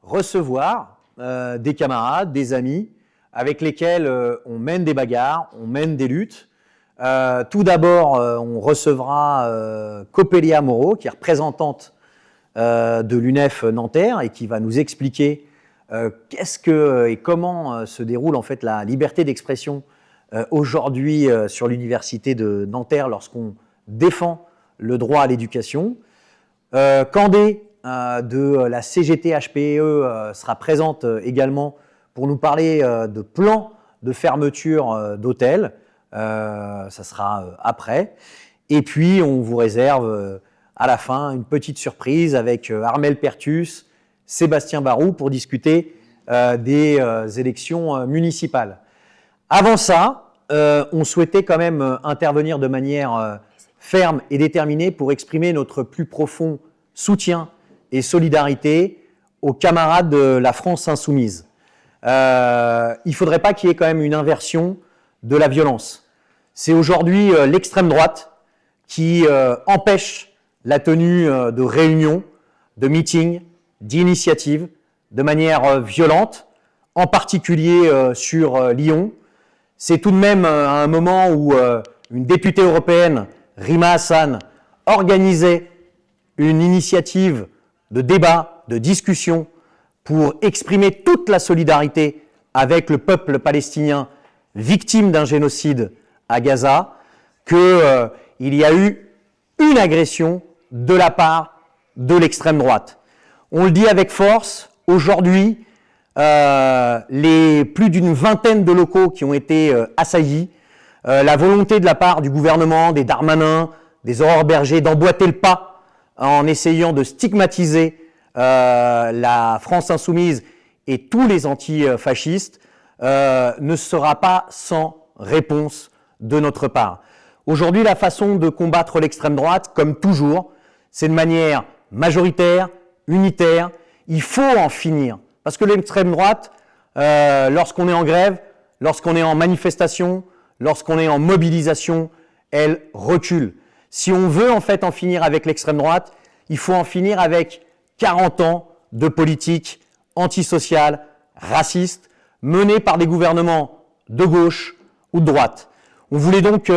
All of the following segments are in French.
recevoir des camarades, des amis avec lesquels on mène des bagarres, on mène des luttes. Tout d'abord, on recevra Coppelia Moro, qui est représentante de l'UNEF Nanterre et qui va nous expliquer qu'est-ce que et comment se déroule en fait la liberté d'expression aujourd'hui sur l'université de Nanterre lorsqu'on défend le droit à l'éducation. Candé de la CGT-HPE sera présente également pour nous parler de plans de fermeture d'hôtels. Ça sera après. Et puis, on vous réserve à la fin une petite surprise avec Armel Pertus, Sébastien Barou pour discuter des élections municipales. Avant ça, on souhaitait quand même intervenir de manière ferme et déterminée pour exprimer notre plus profond soutien et solidarité aux camarades de la France insoumise. Il ne faudrait pas qu'il y ait quand même une inversion de la violence. C'est aujourd'hui l'extrême droite qui empêche la tenue de réunions, de meetings, d'initiatives de manière violente, en particulier sur Lyon. C'est tout de même à un moment où une députée européenne, Rima Hassan, organisait une initiative de débat, de discussion pour exprimer toute la solidarité avec le peuple palestinien victime d'un génocide à Gaza, qu'il y a eu une agression de la part de l'extrême droite. On le dit avec force, aujourd'hui, les plus d'une vingtaine de locaux qui ont été assaillis, la volonté de la part du gouvernement, des Darmanin, des Aurore Berger d'emboîter le pas en essayant de stigmatiser la France insoumise et tous les antifascistes ne sera pas sans réponse de notre part. Aujourd'hui, la façon de combattre l'extrême droite, comme toujours, c'est de manière majoritaire, unitaire. Il faut en finir. Parce que l'extrême droite, lorsqu'on est en grève, lorsqu'on est en manifestation, lorsqu'on est en mobilisation, elle recule. Si on veut en fait en finir avec l'extrême droite, il faut en finir avec 40 ans de politique antisociale, raciste, menée par des gouvernements de gauche ou de droite. On voulait donc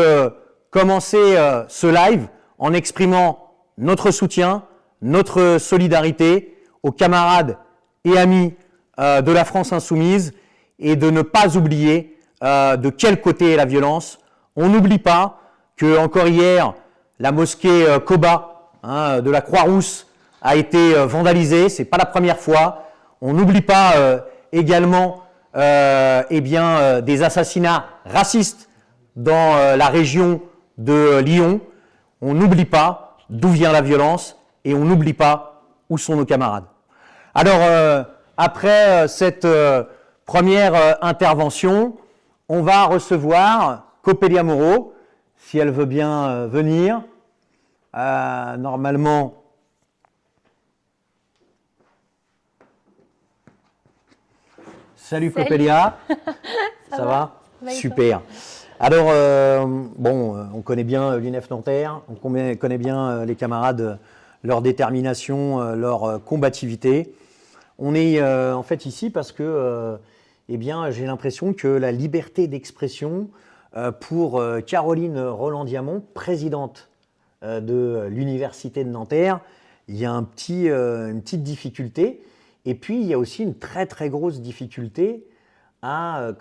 commencer ce live en exprimant notre soutien, notre solidarité aux camarades et amis de la France insoumise et de ne pas oublier de quel côté est la violence. On n'oublie pas que encore hier, la mosquée Koba de la Croix-Rousse a été vandalisée. C'est pas la première fois. On n'oublie pas également des assassinats racistes dans la région de Lyon. On n'oublie pas d'où vient la violence et on n'oublie pas où sont nos camarades. Alors, après cette première intervention, on va recevoir Coppelia Moro, si elle veut bien venir. Normalement, salut Coppelia, ça va? Super. Alors, on connaît bien l'UNEF Nanterre, on connaît bien les camarades, leur détermination, leur combativité. On est en fait ici parce que j'ai l'impression que la liberté d'expression pour Caroline Roland-Diamont, présidente de l'Université de Nanterre, il y a une petite difficulté. Et puis, il y a aussi une très, très grosse difficulté à,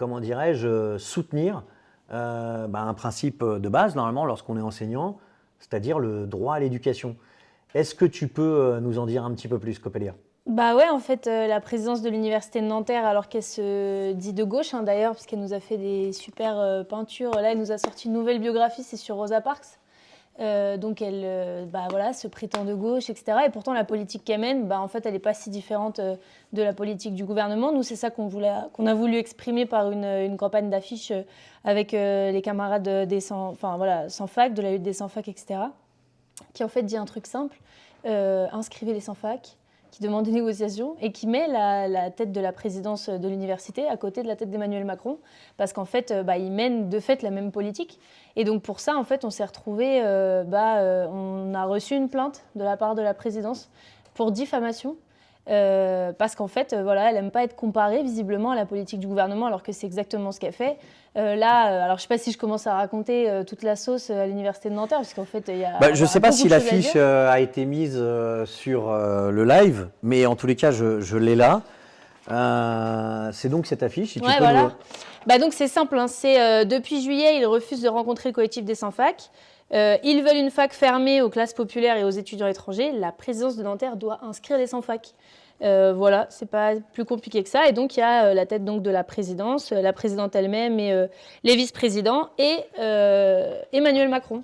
soutenir un principe de base, normalement, lorsqu'on est enseignant, c'est-à-dire le droit à l'éducation. Est-ce que tu peux nous en dire un petit peu plus, Coppelia ? Bah ouais, en fait, la présidence de l'Université de Nanterre, alors qu'elle se dit de gauche, d'ailleurs, parce qu'elle nous a fait des super peintures. Là, elle nous a sorti une nouvelle biographie, c'est sur Rosa Parks. Donc elle se prétend de gauche, etc. Et pourtant, la politique qu'elle mène, en fait, elle n'est pas si différente de la politique du gouvernement. Nous, c'est ça qu'on a voulu exprimer par une campagne d'affiches avec les camarades sans fac, de la lutte des sans fac, etc. Qui, en fait, dit un truc simple, inscrivez les sans fac, qui demande des négociations et qui met la tête de la présidence de l'université à côté de la tête d'Emmanuel Macron, parce qu'en fait, ils mènent de fait la même politique. Et donc pour ça, en fait, on s'est retrouvés, on a reçu une plainte de la part de la présidence pour diffamation parce qu'en fait, voilà, elle n'aime pas être comparée visiblement à la politique du gouvernement, alors que c'est exactement ce qu'elle fait. Alors je ne sais pas si je commence à raconter toute la sauce à l'université de Nanterre, parce qu'en fait, il y a Je ne sais pas si beaucoup de choses à l'affiche dire. a été mise sur le live, mais en tous les cas, je l'ai là. C'est donc cette affiche. Si tu Ouais, peux voilà. Donc c'est simple, hein. C'est depuis juillet, ils refusent de rencontrer le collectif des sans-fac. Ils veulent une fac fermée aux classes populaires et aux étudiants étrangers. La présidence de Nanterre doit inscrire les sans-fac. Voilà, c'est pas plus compliqué que ça. Et donc il y a la tête donc de la présidence, la présidente elle-même et les vice-présidents et Emmanuel Macron.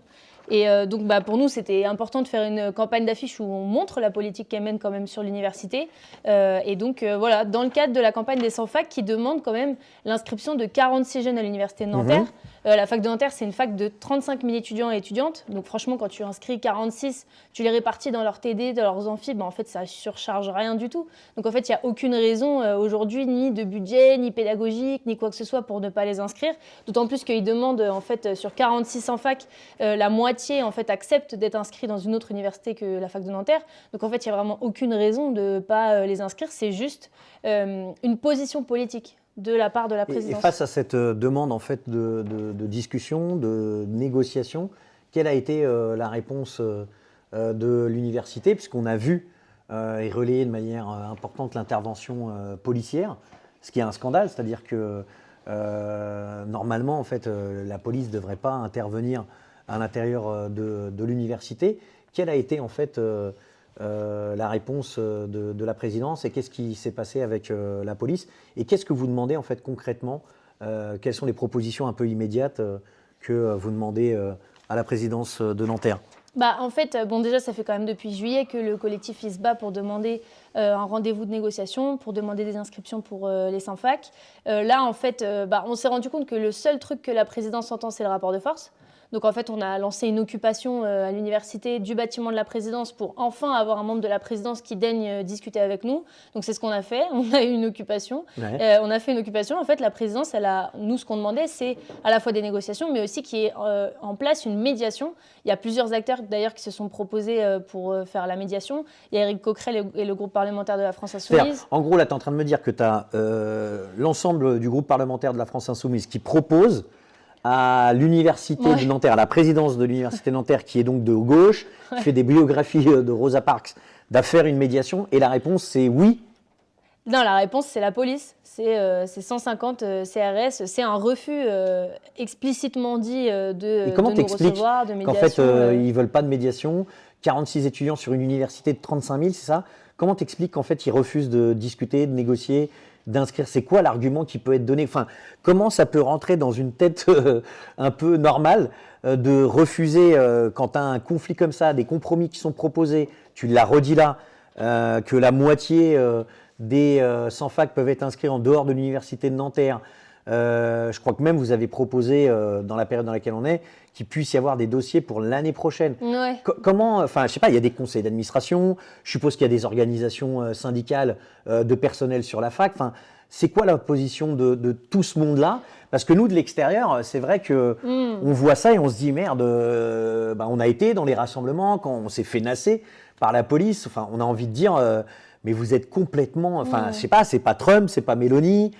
Et donc pour nous, c'était important de faire une campagne d'affiches où on montre la politique qu'elle mène quand même sur l'université. Et donc voilà, dans le cadre de la campagne des 100 facs qui demande quand même l'inscription de 46 jeunes à l'université de Nanterre. La fac de Nanterre, c'est une fac de 35 000 étudiants et étudiantes. Donc franchement, quand tu inscris 46, tu les répartis dans leurs TD, dans leurs amphis, en fait, ça surcharge rien du tout. Donc en fait, il n'y a aucune raison aujourd'hui, ni de budget, ni pédagogique, ni quoi que ce soit pour ne pas les inscrire. D'autant plus qu'ils demandent, en fait, sur 46 en fac, la moitié en fait, accepte d'être inscrit dans une autre université que la fac de Nanterre. Donc en fait, il n'y a vraiment aucune raison de ne pas les inscrire. C'est juste une position politique de la part de la présidence. Et face à cette demande en fait, de discussion, de négociation, quelle a été la réponse de l'université? Puisqu'on a vu et relayé de manière importante l'intervention policière, ce qui est un scandale, c'est-à-dire que normalement, en fait, la police ne devrait pas intervenir à l'intérieur de l'université. Quelle a été en fait la réponse de la présidence et qu'est-ce qui s'est passé avec la police et qu'est-ce que vous demandez en fait concrètement, quelles sont les propositions un peu immédiates que vous demandez à la présidence de Nanterre? En fait, déjà, ça fait quand même depuis juillet que le collectif il se bat pour demander un rendez-vous de négociation, pour demander des inscriptions pour les sans-fac. Là, en fait, on s'est rendu compte que le seul truc que la présidence entend, c'est le rapport de force. Donc en fait, on a lancé une occupation à l'université du bâtiment de la présidence pour enfin avoir un membre de la présidence qui daigne discuter avec nous. Donc c'est ce qu'on a fait. On a eu une occupation. Ouais. On a fait une occupation. En fait, la présidence, nous, ce qu'on demandait, c'est à la fois des négociations, mais aussi qu'il y ait en place une médiation. Il y a plusieurs acteurs d'ailleurs qui se sont proposés pour faire la médiation. Il y a Éric Coquerel et le groupe parlementaire de la France Insoumise. En gros, là, tu es en train de me dire que tu as l'ensemble du groupe parlementaire de la France Insoumise qui propose à l'université de Nanterre, à la présidence de l'université de Nanterre, qui est donc de gauche, qui fait des biographies de Rosa Parks, d'affaire une médiation, et la réponse c'est oui. Non, la réponse c'est la police, c'est 150 CRS, c'est un refus explicitement dit de nous recevoir, de médiation. Qu'en fait ils ne veulent pas de médiation, 46 étudiants sur une université de 35 000, c'est ça? Comment t'expliques qu'en fait ils refusent de discuter, de négocier, d'inscrire? C'est quoi l'argument qui peut être donné? Enfin, comment ça peut rentrer dans une tête un peu normale de refuser, quand tu as un conflit comme ça, des compromis qui sont proposés, tu l'as redit là, que la moitié des sans-fac peuvent être inscrits en dehors de l'université de Nanterre. Je crois que même vous avez proposé, dans la période dans laquelle on est, qu'il puisse y avoir des dossiers pour l'année prochaine. Ouais. Comment, enfin, je sais pas, il y a des conseils d'administration, je suppose qu'il y a des organisations syndicales de personnel sur la fac. Enfin, c'est quoi la position de tout ce monde-là? Parce que nous, de l'extérieur, c'est vrai que on voit ça et on se dit merde, on a été dans les rassemblements quand on s'est fait nasser par la police. Enfin, on a envie de dire, mais vous êtes complètement, enfin, je sais pas, c'est pas Trump, c'est pas Mélanie.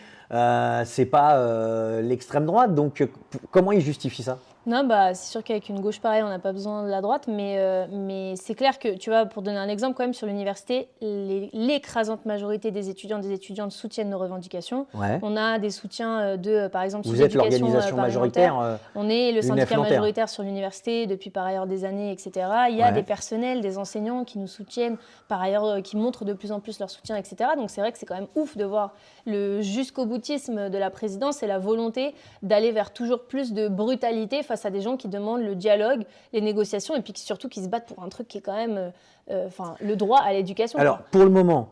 C'est pas l'extrême droite, donc comment ils justifient ça? Non, c'est sûr qu'avec une gauche pareille, on n'a pas besoin de la droite, mais c'est clair que, tu vois, pour donner un exemple quand même, sur l'université, l'écrasante majorité des étudiants et des étudiantes soutiennent nos revendications. Ouais. On a des soutiens par exemple, vous êtes l'organisation majoritaire. On est le syndicat Nanterre. majoritaire sur l'université depuis par ailleurs des années, etc. Il y a des personnels, des enseignants qui nous soutiennent, par ailleurs qui montrent de plus en plus leur soutien, etc. Donc c'est vrai que c'est quand même ouf de voir le jusqu'au boutisme de la présidence et la volonté d'aller vers toujours plus de brutalité face à des gens qui demandent le dialogue, les négociations et puis surtout qui se battent pour un truc qui est quand même le droit à l'éducation. Alors, pour le moment,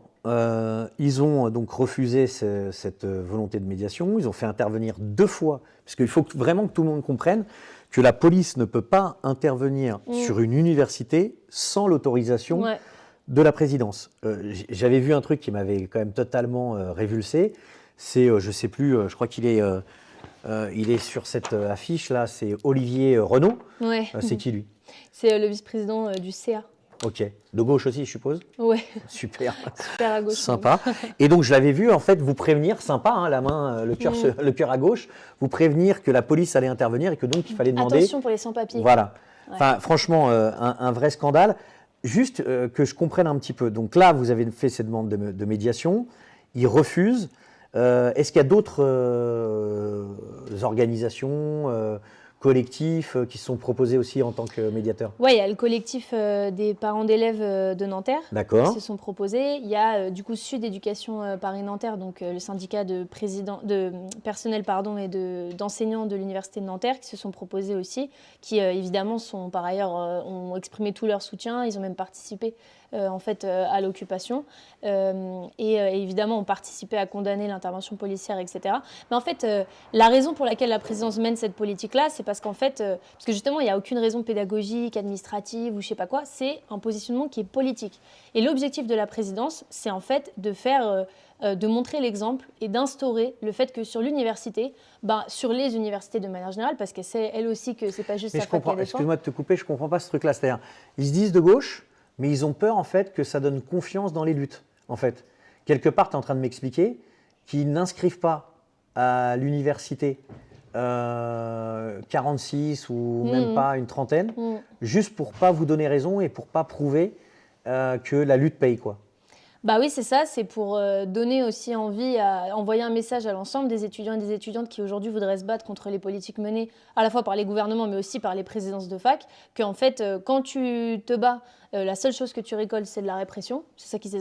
ils ont donc refusé cette volonté de médiation. Ils ont fait intervenir 2 fois, parce qu'il faut vraiment que tout le monde comprenne que la police ne peut pas intervenir sur une université sans l'autorisation de la présidence. J'avais vu un truc qui m'avait quand même totalement révulsé. C'est, je ne sais plus, je crois qu'il est... il est sur cette affiche-là, c'est Olivier Renaud. Ouais. C'est qui lui? C'est le vice-président du CA. Ok. De gauche aussi, je suppose. Ouais, Super. super à gauche. Sympa. Et donc, je l'avais vu, en fait, vous prévenir, sympa, hein, la main, Mm. le cœur à gauche, vous prévenir que la police allait intervenir et que donc il fallait demander. Attention pour les sans-papiers. Voilà. Ouais. Enfin, franchement, un vrai scandale. Juste que je comprenne un petit peu. Donc là, vous avez fait cette demande de médiation. Ils refusent. Est-ce qu'il y a d'autres organisations, collectifs qui se sont proposés aussi en tant que médiateurs? Ouais, il y a le collectif des parents d'élèves de Nanterre qui D'accord. se sont proposés. Il y a du coup Sud Éducation Paris-Nanterre, donc le syndicat de personnel pardon, et d'enseignants de l'université de Nanterre qui se sont proposés aussi, qui évidemment sont par ailleurs ont exprimé tout leur soutien. Ils ont même participé en fait à l'occupation et évidemment ont participé à condamner l'intervention policière, etc. Mais en fait, la raison pour laquelle la présidence mène cette politique-là, c'est parce qu'en fait, parce que justement, il n'y a aucune raison pédagogique, administrative ou je sais pas quoi, c'est un positionnement qui est politique. Et l'objectif de la présidence, c'est en fait de faire, de montrer l'exemple et d'instaurer le fait que sur l'université, sur les universités de manière générale, parce qu'elle sait elle aussi que c'est pas juste Mais sa je fac comprends, qu'elle défend. excuse-moi de te couper, je comprends pas ce truc-là. C'est-à-dire, ils se disent de gauche, mais ils ont peur en fait que ça donne confiance dans les luttes. En fait, quelque part, tu es en train de m'expliquer qu'ils n'inscrivent pas à l'université 46 ou même pas une trentaine, juste pour pas vous donner raison et pour pas prouver que la lutte paye, quoi. Bah oui, c'est ça, c'est pour donner aussi envie, envoyer un message à l'ensemble des étudiants et des étudiantes qui aujourd'hui voudraient se battre contre les politiques menées à la fois par les gouvernements mais aussi par les présidences de fac, qu'en fait, quand tu te bats, la seule chose que tu récoltes, c'est de la répression. C'est ça qu'ils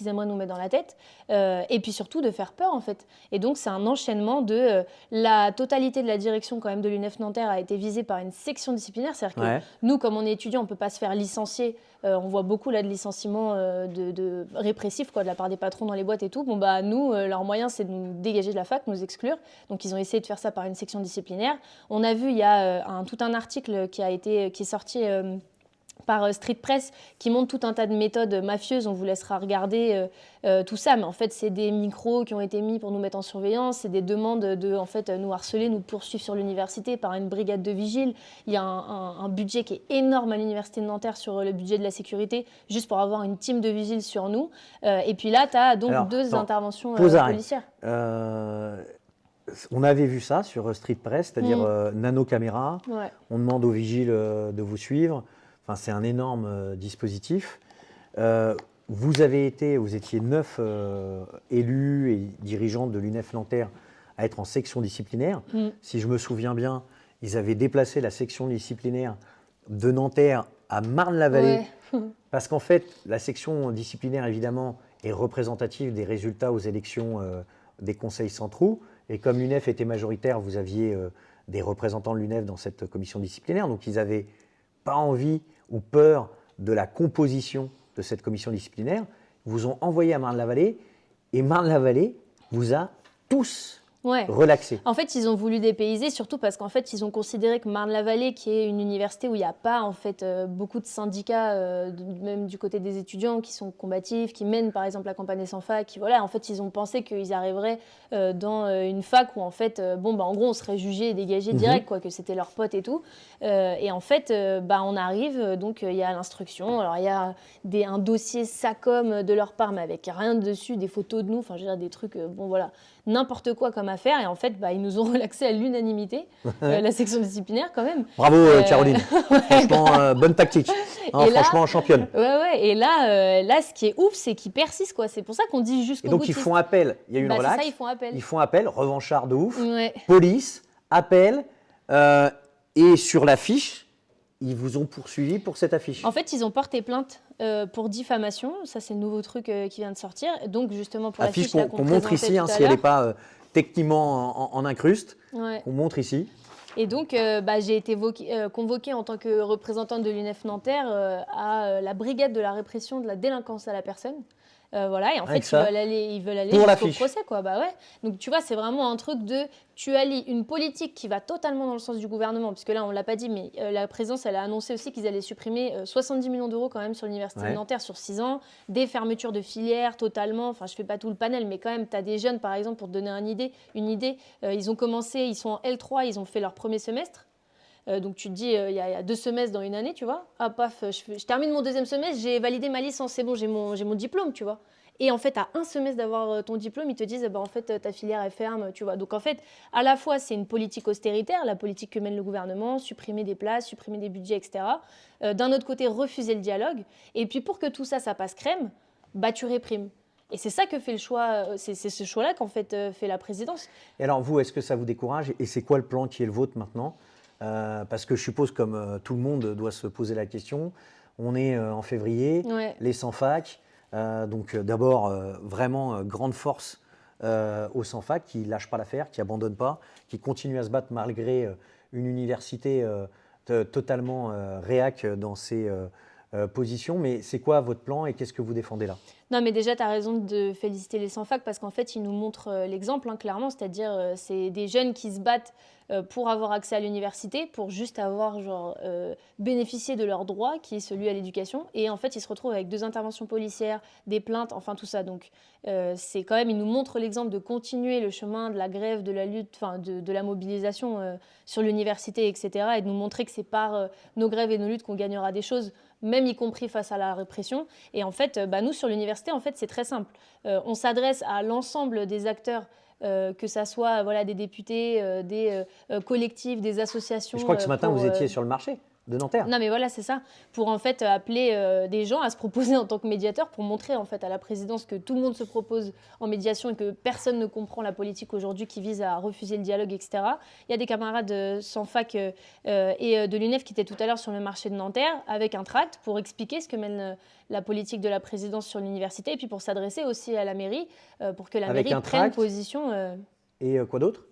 aimeraient nous mettre dans la tête. Et puis surtout de faire peur, en fait. Et donc, c'est un enchaînement de la totalité de la direction quand même de l'UNEF Nanterre a été visée par une section disciplinaire. C'est-à-dire que nous, comme on est étudiants, on ne peut pas se faire licencier. On voit beaucoup là de licenciements de répressifs quoi, de la part des patrons dans les boîtes et tout. Bon, nous, leur moyen, c'est de nous dégager de la fac, nous exclure. Donc, ils ont essayé de faire ça par une section disciplinaire. On a vu, il y a tout un article qui est sorti par Street Press qui montre tout un tas de méthodes mafieuses. On vous laissera regarder tout ça, mais en fait c'est des micros qui ont été mis pour nous mettre en surveillance, c'est des demandes de en fait nous harceler, nous poursuivre sur l'université par une brigade de vigiles. Il y a un budget qui est énorme à l'université de Nanterre sur le budget de la sécurité, juste pour avoir une team de vigiles sur nous. Et puis là tu as donc deux interventions policières. On avait vu ça sur Street Press, c'est-à-dire nano-caméra. Ouais. On demande aux vigiles de vous suivre. Enfin, c'est un énorme dispositif. Vous étiez 9 élus et dirigeants de l'UNEF Nanterre à être en section disciplinaire. Si je me souviens bien, ils avaient déplacé la section disciplinaire de Nanterre à Marne-la-Vallée. Ouais. Parce qu'en fait, la section disciplinaire, évidemment, est représentative des résultats aux élections des conseils centraux. Et comme l'UNEF était majoritaire, vous aviez des représentants de l'UNEF dans cette commission disciplinaire. Donc, ils n'avaient pas envie ou peur de la composition de cette commission disciplinaire, vous ont envoyé à Marne-la-Vallée et Marne-la-Vallée vous a tous relaxé. En fait, ils ont voulu dépayser, surtout parce qu'en fait, ils ont considéré que Marne-la-Vallée, qui est une université où il n'y a pas en fait beaucoup de syndicats, même du côté des étudiants, qui sont combatifs, qui mènent par exemple la campagne des sans fac, en fait, ils ont pensé qu'ils arriveraient dans une fac où en fait, en gros, on serait jugé et dégagé direct, quoi, que c'était leurs potes et tout. Et en fait, on arrive, donc il y a l'instruction. Alors il y a un dossier SACOM de leur part, mais avec rien dessus, des photos de nous, enfin, je veux dire des trucs, n'importe quoi comme affaire. Et en fait, ils nous ont relaxé à l'unanimité, la section disciplinaire quand même. Bravo Caroline, franchement, bonne tactique. Franchement, championne. Et là, ce qui est ouf, c'est qu'ils persistent, quoi. C'est pour ça qu'on dit jusqu'au bout. Et donc ils font appel, il y a une relaxe. C'est ça, ils font appel, revanchard de ouf, police, appel, et sur l'affiche, ils vous ont poursuivi pour cette affiche. En fait, ils ont porté plainte pour diffamation. Ça, c'est le nouveau truc qui vient de sortir. Donc, justement, pour l'affiche qu'on montre ici, si elle n'est pas techniquement en incruste, qu'on montre ici. Et donc, j'ai été convoquée en tant que représentante de l'UNEF Nanterre à la brigade de la répression de la délinquance à la personne. Et en fait, ils veulent aller jusqu'au procès, quoi. Donc, tu vois, c'est vraiment un truc de... Tu allies une politique qui va totalement dans le sens du gouvernement, puisque là, on ne l'a pas dit, mais la présidence, elle a annoncé aussi qu'ils allaient supprimer 70 millions d'euros quand même sur l'université de Nanterre sur 6 ans, des fermetures de filières totalement, enfin, je ne fais pas tout le panel, mais quand même, tu as des jeunes, par exemple, pour te donner une idée, ils ont commencé, ils sont en L3, ils ont fait leur premier semestre. Donc tu te dis, il y a 2 semestres dans une année, tu vois. Ah, paf, je termine mon 2e semestre, j'ai validé ma licence, c'est bon, j'ai mon diplôme, tu vois. Et en fait, à 1 semestre d'avoir ton diplôme, ils te disent, en fait, ta filière est ferme, tu vois. Donc en fait, à la fois, c'est une politique austéritaire, la politique que mène le gouvernement, supprimer des places, supprimer des budgets, etc. D'un autre côté, refuser le dialogue. Et puis pour que tout ça, ça passe crème, tu réprimes. Et c'est ça que fait le choix, c'est ce choix-là qu'en fait fait la présidence. Et alors vous, est-ce que ça vous décourage? Et c'est quoi le plan qui est le vôtre maintenant? Parce que je suppose, comme tout le monde doit se poser la question, on est en février, Ouais. les sans-fac. Donc d'abord, vraiment grande force aux sans-fac qui ne lâchent pas l'affaire, qui n'abandonnent pas, qui continuent à se battre malgré une université totalement réac dans ses positions. Mais c'est quoi votre plan et qu'est-ce que vous défendez là? Non, mais déjà, tu as raison de féliciter les sans-fac parce qu'en fait, ils nous montrent l'exemple, clairement. C'est-à-dire, c'est des jeunes qui se battent pour avoir accès à l'université, pour juste avoir, bénéficié de leur droit, qui est celui à l'éducation. Et en fait, ils se retrouvent avec 2 interventions policières, des plaintes, enfin tout ça. Donc, c'est quand même, ils nous montrent l'exemple de continuer le chemin de la grève, de la lutte, enfin de la mobilisation sur l'université, etc. Et de nous montrer que c'est par nos grèves et nos luttes qu'on gagnera des choses, même y compris face à la répression. Et en fait, nous, sur l'université, en fait, c'est très simple. On s'adresse à l'ensemble des acteurs, que ça soit des députés, des collectifs, des associations. Je crois que ce matin, vous étiez sur le marché de Nanterre. Non, mais voilà, c'est ça. Pour en fait appeler des gens à se proposer en tant que médiateur pour montrer en fait à la présidence que tout le monde se propose en médiation et que personne ne comprend la politique aujourd'hui qui vise à refuser le dialogue, etc. Il y a des camarades sans fac et de l'UNEF qui étaient tout à l'heure sur le marché de Nanterre avec un tract pour expliquer ce que mène la politique de la présidence sur l'université et puis pour s'adresser aussi à la mairie pour que la mairie prenne position. Et quoi d'autre?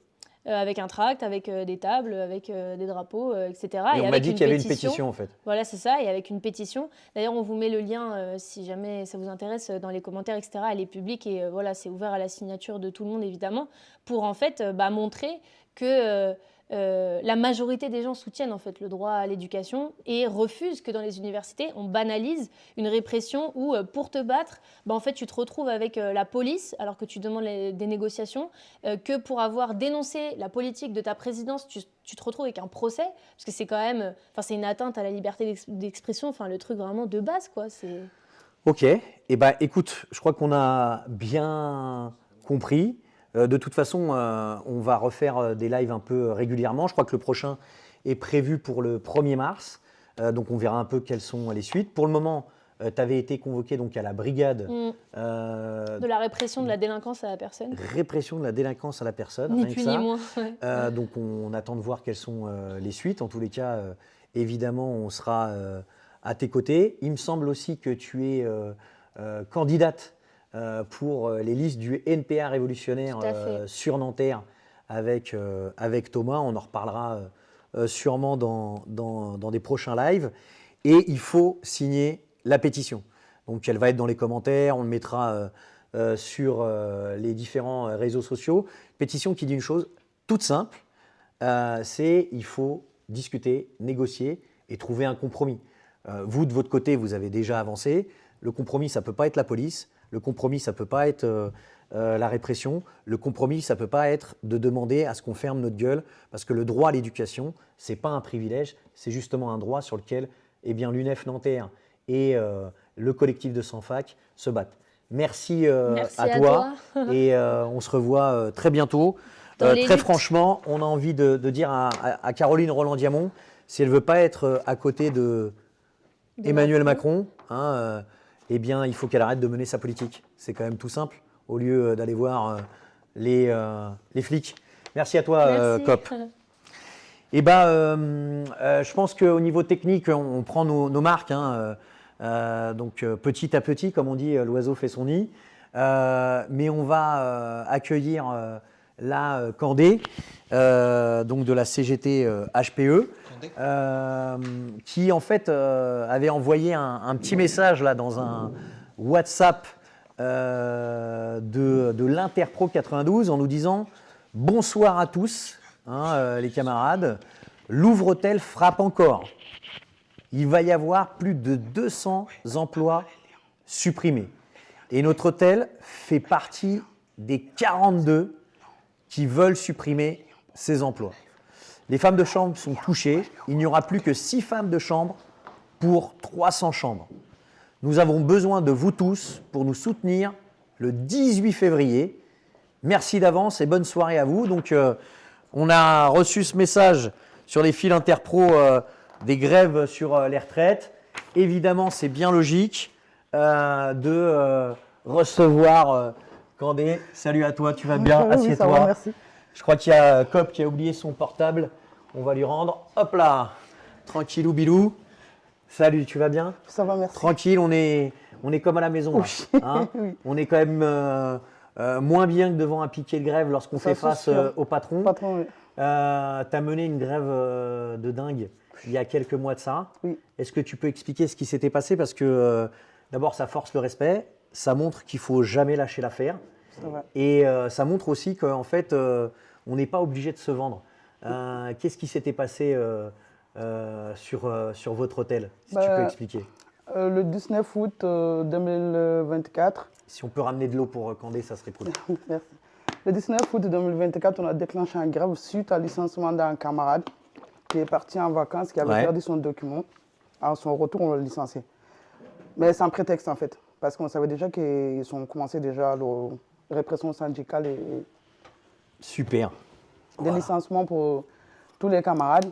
Avec un tract, avec des tables, avec des drapeaux, etc. Et on m'a dit qu'il y avait une pétition en fait. Voilà, c'est ça, et avec une pétition. D'ailleurs, on vous met le lien, si jamais ça vous intéresse, dans les commentaires, etc. Elle est publique et c'est ouvert à la signature de tout le monde, évidemment, pour en fait montrer que la majorité des gens soutiennent en fait le droit à l'éducation et refusent que dans les universités, on banalise une répression où, pour te battre, en fait, tu te retrouves avec la police alors que tu demandes des négociations, que pour avoir dénoncé la politique de ta présidence, tu te retrouves avec un procès, parce que c'est quand même, c'est une atteinte à la liberté d'expression, le truc vraiment de base, quoi. Ok, et écoute, je crois qu'on a bien compris. De toute façon, on va refaire des lives un peu régulièrement. Je crois que le prochain est prévu pour le 1er mars. Donc on verra un peu quelles sont les suites. Pour le moment, tu avais été convoqué donc, à la brigade de la répression de la délinquance à la personne. Répression de la délinquance à la personne. Ni plus ni moins. Donc on attend de voir quelles sont les suites. En tous les cas, évidemment, on sera à tes côtés. Il me semble aussi que tu es candidate pour les listes du NPA révolutionnaire sur Nanterre avec Thomas. On en reparlera sûrement dans des prochains lives. Et il faut signer la pétition. Donc elle va être dans les commentaires, on le mettra sur les différents réseaux sociaux. Pétition qui dit une chose toute simple, c'est il faut discuter, négocier et trouver un compromis. Vous, de votre côté, vous avez déjà avancé. Le compromis, ça ne peut pas être la police. Le compromis, ça ne peut pas être la répression. Le compromis, ça ne peut pas être de demander à ce qu'on ferme notre gueule, parce que le droit à l'éducation, ce n'est pas un privilège, c'est justement un droit sur lequel l'UNEF Nanterre et le collectif de sans-fac se battent. Merci à toi. Et on se revoit très bientôt. Très franchement, on a envie de dire à Caroline Roland-Diamont, si elle ne veut pas être à côté d'Emmanuel Macron, il faut qu'elle arrête de mener sa politique. C'est quand même tout simple, au lieu d'aller voir les flics. Merci à toi, Cop. Je pense qu'au niveau technique, on prend nos marques. Donc petit à petit, comme on dit, l'oiseau fait son nid. Mais on va accueillir la Candé, donc de la CGT HPE, qui en fait avait envoyé un petit message là dans un WhatsApp de l'Interpro 92 en nous disant « Bonsoir à tous, les camarades, Louvre-Hôtel frappe encore. Il va y avoir plus de 200 emplois supprimés. Et notre hôtel fait partie des 42 qui veulent supprimer ces emplois. » Les femmes de chambre sont touchées. Il n'y aura plus que 6 femmes de chambre pour 300 chambres. Nous avons besoin de vous tous pour nous soutenir le 18 février. Merci d'avance et bonne soirée à vous. Donc, on a reçu ce message sur les fils interpro des grèves sur les retraites. Évidemment, c'est bien logique de recevoir Candé. Salut à toi, tu vas bien? Oui, Assieds-toi. ça va, merci. Je crois qu'il y a Cop qui a oublié son portable. On va lui rendre. Hop là, tranquillou bilou. Salut, tu vas bien? Ça va, merci. Tranquille, on est comme à la maison. Là, Oui. hein. Oui. On est quand même moins bien que devant un piquet de grève lorsqu'on Ça, fait c'est face sûr. au patron. Patron, oui. Tu as mené une grève de dingue il y a quelques mois de ça. Oui. Est-ce que tu peux expliquer ce qui s'était passé? Parce que d'abord, ça force le respect, ça montre qu'il ne faut jamais lâcher l'affaire. Ça va. Et ça montre aussi qu'en fait, on n'est pas obligé de se vendre. Qu'est-ce qui s'était passé sur votre hôtel, si tu peux expliquer? Le 19 août 2024, Si on peut ramener de l'eau pour Candé, ça serait cool. merci. Le 19 août 2024, on a déclenché un grève suite à licenciement d'un camarade qui est parti en vacances, qui avait Ouais. perdu son document. À son retour, on l'a licencié. Mais c'est un prétexte en fait, parce qu'on savait déjà qu'ils ont commencé déjà la répression syndicale et Super. des licenciements pour tous les camarades.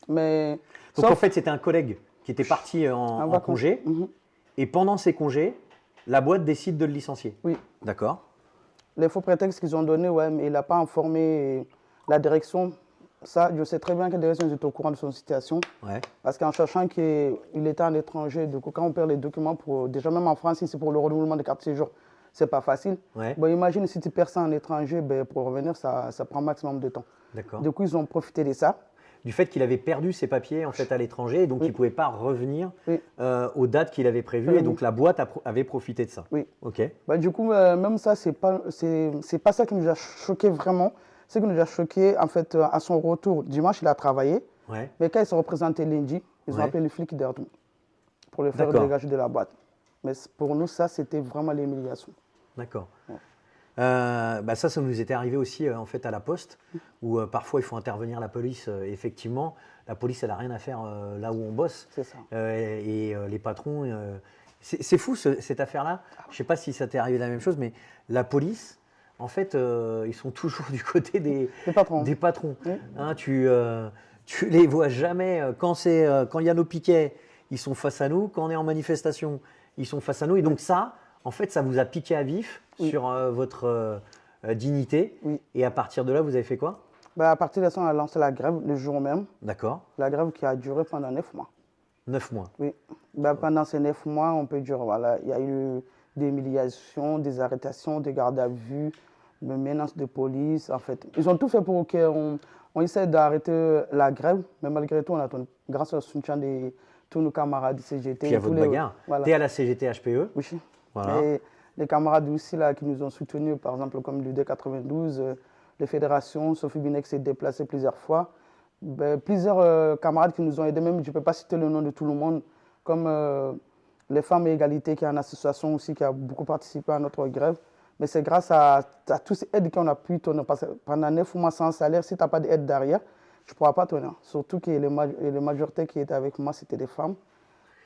Mais Donc sauf en fait, c'était un collègue qui était parti en vacances. congé. Et pendant ses congés, la boîte décide de le licencier. Oui. D'accord. Les faux prétextes qu'ils ont donnés, ouais, mais il n'a pas informé la direction. Ça, je sais très bien que la direction est au courant de son situation. Ouais. Parce qu'en cherchant qu'il était en étranger, du coup, quand on perd les documents, déjà même en France, si c'est pour le renouvellement des cartes de séjour, c'est pas facile. Ouais. Bon, imagine si tu perds ça en étranger, ben, pour revenir, ça prend un maximum de temps. D'accord. Du coup, ils ont profité de ça. Du fait qu'il avait perdu ses papiers en fait à l'étranger, et donc il ne pouvait pas revenir Oui. aux dates qu'il avait prévues, et donc la boîte avait profité de ça. Oui. Ok. Bah, du coup, même ça, c'est pas ça qui nous a choqué vraiment. Ce qui nous a choqué, en fait, à son retour, dimanche, il a travaillé. Ouais. Mais quand ils sont représentés lundi, ils ont Ouais. appelé les flics d'Erdou pour le faire D'accord. dégager de la boîte. Mais pour nous, ça, c'était vraiment l'humiliation. D'accord. Ouais. Ça nous était arrivé aussi en fait à la Poste, où parfois il faut intervenir la police. Effectivement, la police, elle n'a rien à faire là où on bosse. C'est ça. Les patrons, c'est fou cette affaire-là. Je ne sais pas si ça t'est arrivé la même chose, mais la police, en fait, ils sont toujours du côté des patrons. Des patrons. Oui. Hein, tu les vois jamais. Quand il y a nos piquets, ils sont face à nous. Quand on est en manifestation, ils sont face à nous. Et donc ça, en fait, ça vous a piqué à vif Oui. sur votre dignité. Oui. Et à partir de là, vous avez fait quoi? Bah, à partir de ça, on a lancé la grève le jour même. D'accord. La grève qui a duré pendant 9 mois. 9 mois. Oui. Bah, pendant ces 9 mois, on peut dire, voilà, il y a eu des humiliations, des arrestations, des gardes à vue, des menaces de police. En fait, ils ont tout fait pour qu'on essaie d'arrêter la grève. Mais malgré tout, on a grâce au soutien de tous nos camarades du CGT. Puis à votre bagarre. Voilà. Tu es à la CGT HPE. Oui. Voilà. Et les camarades aussi là, qui nous ont soutenus, par exemple comme l'UD 92, les fédérations, Sophie Binek s'est déplacée plusieurs fois. Ben, plusieurs camarades qui nous ont aidés, même je ne peux pas citer le nom de tout le monde, comme les Femmes et Égalité, qui est une association aussi qui a beaucoup participé à notre grève. Mais c'est grâce à toutes ces aides qu'on a pu tenir. Parce que pendant 9 mois sans salaire, si tu n'as pas d'aide derrière, tu ne pourras pas tenir. Surtout que les majorités qui étaient avec moi, c'était des femmes.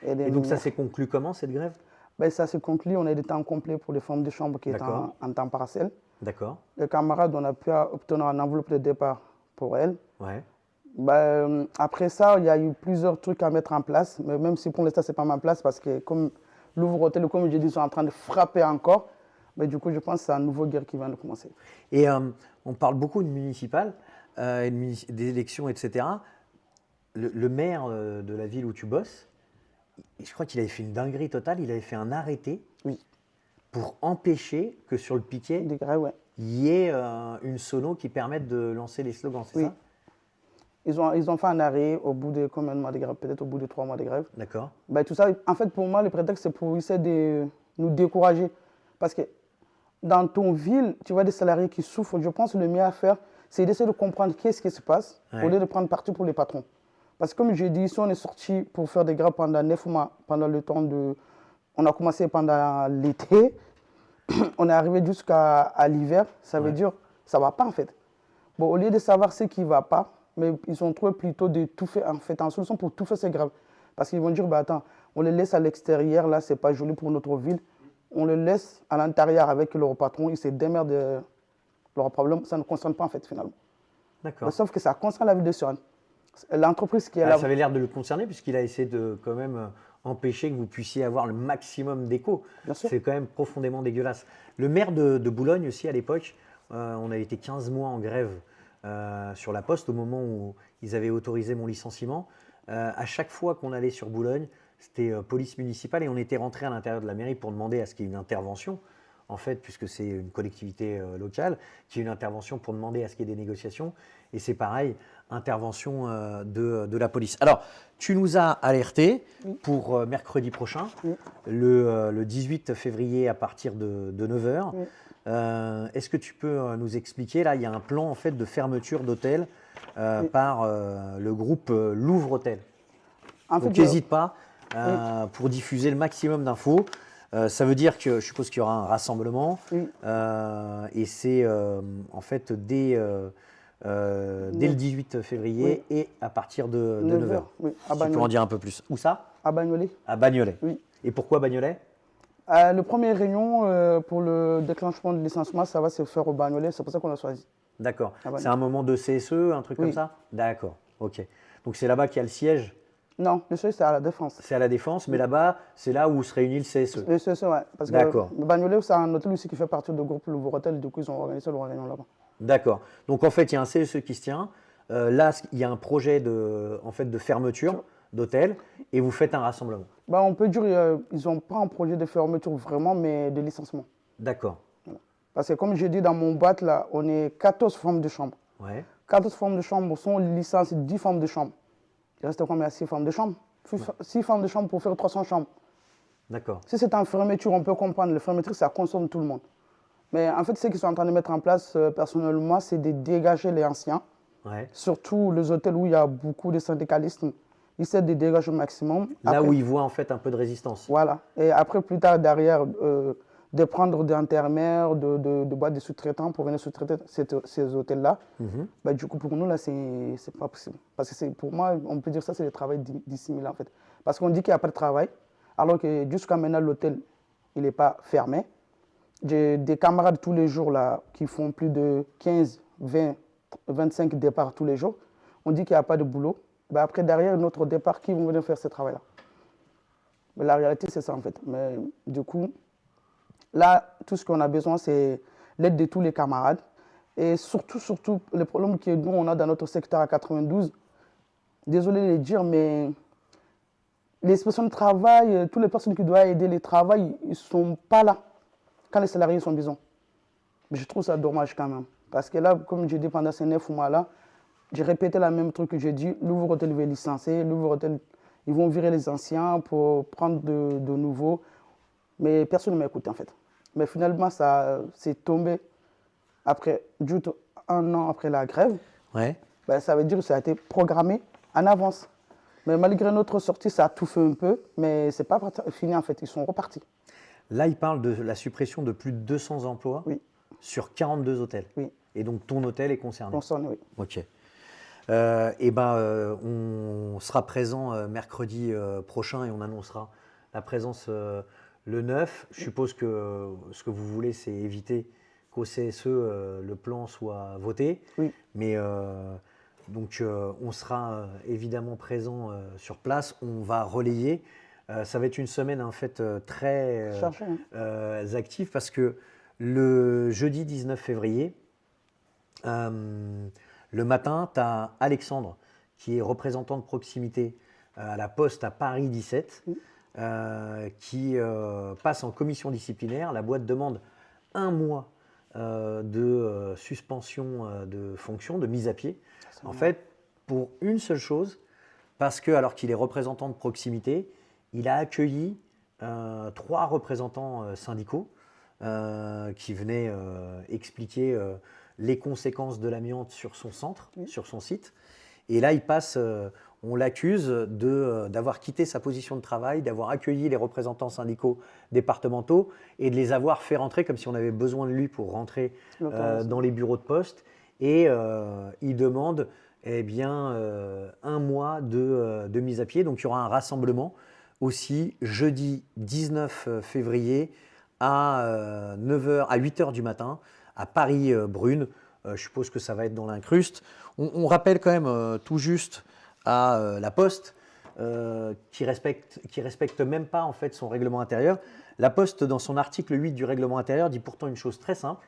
Et donc ça s'est conclu comment cette grève? Ben, ça s'est conclu, on a des temps complets pour les femmes de chambre qui étaient D'accord. en temps partiel. D'accord. Les camarades, on a pu obtenir un enveloppe de départ pour elles. Ouais. Ben, après ça, il y a eu plusieurs trucs à mettre en place, mais même si pour l'instant, ce n'est pas ma place parce que comme l'ouvre-hôtel, comme je dis, ils sont en train de frapper encore. Mais du coup, je pense que c'est un nouveau guerre qui vient de commencer. Et on parle beaucoup de municipal, des élections, etc. Le maire de la ville où tu bosses, je crois qu'il avait fait une dinguerie totale. Il avait fait un arrêté Oui. pour empêcher que sur le piquet, Des grèves, ouais. il y ait une sono qui permette de lancer les slogans, c'est Oui. ça? Ils ont fait un arrêt au bout de combien de mois de grève? Peut-être au bout de 3 mois de grève. D'accord. Ben, tout ça, en fait, pour moi, le prétexte, c'est pour essayer de nous décourager. Parce que dans ton ville, tu vois des salariés qui souffrent. Je pense que le mieux à faire, c'est d'essayer de comprendre qu'est-ce qui se passe Ouais. au lieu de prendre parti pour les patrons. Parce que comme je dis, si on est sorti pour faire des grèves pendant 9 mois, pendant le temps de... On a commencé pendant l'été, on est arrivé jusqu'à l'hiver, ça veut Ouais. dire ça ne va pas en fait. Bon, au lieu de savoir ce qui ne va pas, mais ils ont trouvé plutôt de tout faire, en fait, en solution pour tout faire, c'est grave. Parce qu'ils vont dire, bah, attends, on les laisse à l'extérieur, là, c'est pas joli pour notre ville. On les laisse à l'intérieur avec leur patron, ils se démerdent de leurs problèmes. Ça ne concerne pas, en fait, finalement. D'accord. Mais sauf que ça concerne la ville de Suresnes. L'entreprise qui est Ah, là. ça avait l'air de le concerner puisqu'il a essayé de quand même empêcher que vous puissiez avoir le maximum d'écho. Bien sûr. C'est quand même profondément dégueulasse. Le maire de Boulogne aussi à l'époque, on a été 15 mois en grève sur la Poste au moment où ils avaient autorisé mon licenciement. À chaque fois qu'on allait sur Boulogne, c'était police municipale et on était rentré à l'intérieur de la mairie pour demander à ce qu'il y ait une intervention. En fait, puisque c'est une collectivité locale, qui a une intervention pour demander à ce qu'il y ait des négociations. Et c'est pareil, intervention de la police. Alors, tu nous as alerté pour mercredi prochain, le 18 février à partir de 9h. Est-ce que tu peux nous expliquer, là, il y a un plan en fait, de fermeture d'hôtels par le groupe Louvre Hôtel. En fait, Donc, n'hésite pas pour diffuser le maximum d'infos. Ça veut dire que je suppose qu'il y aura un rassemblement et c'est en fait dès le 18 février et à partir de 9h. Oui, Si tu peux en dire un peu plus. Où ça? À Bagnolet. À Bagnolet. Oui. Et pourquoi Bagnolet? Le premier réunion pour le déclenchement de licenciement, ça va se faire au Bagnolet, c'est pour ça qu'on a choisi. D'accord. À Bagnolet. C'est un moment de CSE, un truc comme ça? D'accord, ok. Donc c'est là-bas qu'il y a le siège? Non, le siège c'est à la Défense. C'est à la Défense, mais là-bas, c'est là où se réunit le CSE. Le CSE, ouais. Parce que D'accord. Bagnolet, c'est un hôtel aussi qui fait partie du groupe Louvre Hôtel, du coup ils ont organisé leur réunion là-bas. D'accord. Donc en fait, il y a un CSE qui se tient. Là, il y a un projet de fermeture d'hôtel et vous faites un rassemblement. Bah, on peut dire qu'ils n'ont pas un projet de fermeture vraiment, mais de licenciement. D'accord. Voilà. Parce que comme j'ai dit dans mon boîte, là, on est 14 femmes de chambre. Ouais. 14 femmes de chambre sont licenciées 10 femmes de chambre. Il reste combien? 6 femmes de chambre. 6 femmes de chambre pour faire 300 chambres. D'accord. Si c'est en fermeture, on peut comprendre. La fermeture, ça consomme tout le monde. Mais en fait, ce qu'ils sont en train de mettre en place, personnellement, c'est de dégager les anciens. Ouais. Surtout les hôtels où il y a beaucoup de syndicalistes. Ils essaient de dégager au maximum. Là Après, où ils voient en fait un peu de résistance. voilà. Et après, plus tard, derrière, de prendre des intérimaires, de boîtes de sous-traitants pour venir sous-traiter ces hôtels-là. Bah, du coup, pour nous, là, c'est pas possible. Parce que pour moi, on peut dire ça, c'est le travail dissimulé, en fait. Parce qu'on dit qu'il n'y a pas de travail, alors que jusqu'à maintenant, l'hôtel, il n'est pas fermé. J'ai des camarades tous les jours, là, qui font plus de 15, 20, 25 départs tous les jours. On dit qu'il n'y a pas de boulot. Bah, après, derrière notre départ, qui vont venir faire ce travail-là? Mais la réalité, c'est ça, en fait. Mais du coup, là, tout ce qu'on a besoin, c'est l'aide de tous les camarades. Et surtout, le problème que nous, on a dans notre secteur à 92, désolé de le dire, mais les personnes de travail, toutes les personnes qui doivent aider les travail, ils ne sont pas là quand les salariés sont besoin. Mais je trouve ça dommage quand même. Parce que là, comme j'ai dit pendant ces 9 mois-là, j'ai répété le même truc que j'ai dit. Louvre Hôtel va licencier, Louvre Hôtel, ils vont virer les anciens pour prendre de nouveaux. Mais personne ne m'a écouté en fait. Mais finalement, ça s'est tombé après, juste 1 an après la grève. Ouais. Ben, ça veut dire que ça a été programmé en avance. Mais malgré notre sortie, ça a tout fait un peu. Mais ce n'est pas fini en fait, ils sont repartis. Là, il parle de la suppression de plus de 200 emplois sur 42 hôtels. Oui. Et donc ton hôtel est concerné. Concerné, oui. Ok. On sera présent mercredi prochain et on annoncera la présence le 9. Je suppose que ce que vous voulez, c'est éviter qu'au CSE, le plan soit voté. Oui. Mais donc, on sera évidemment présent sur place. On va relayer. Ça va être une semaine en fait très Chargé, active parce que le jeudi 19 février, le matin, tu as Alexandre, qui est représentant de proximité à la Poste à Paris 17, qui passe en commission disciplinaire. La boîte demande 1 mois de suspension de fonction, de mise à pied. En fait, pour une seule chose, parce que, alors qu'il est représentant de proximité, il a accueilli 3 représentants syndicaux qui venaient expliquer les conséquences de l'amiante sur son centre, sur son site. Et là, on l'accuse d'avoir quitté sa position de travail, d'avoir accueilli les représentants syndicaux départementaux et de les avoir fait rentrer comme si on avait besoin de lui pour rentrer dans les bureaux de poste. Et il demande eh bien, un mois de mise à pied. Donc, il y aura un rassemblement aussi jeudi 19 février à 9h, à 8h du matin à Paris-Brune. Je suppose que ça va être dans l'Incruste. On rappelle quand même tout juste à La Poste qui respecte même pas en fait son règlement intérieur. La Poste, dans son article 8 du règlement intérieur, dit pourtant une chose très simple.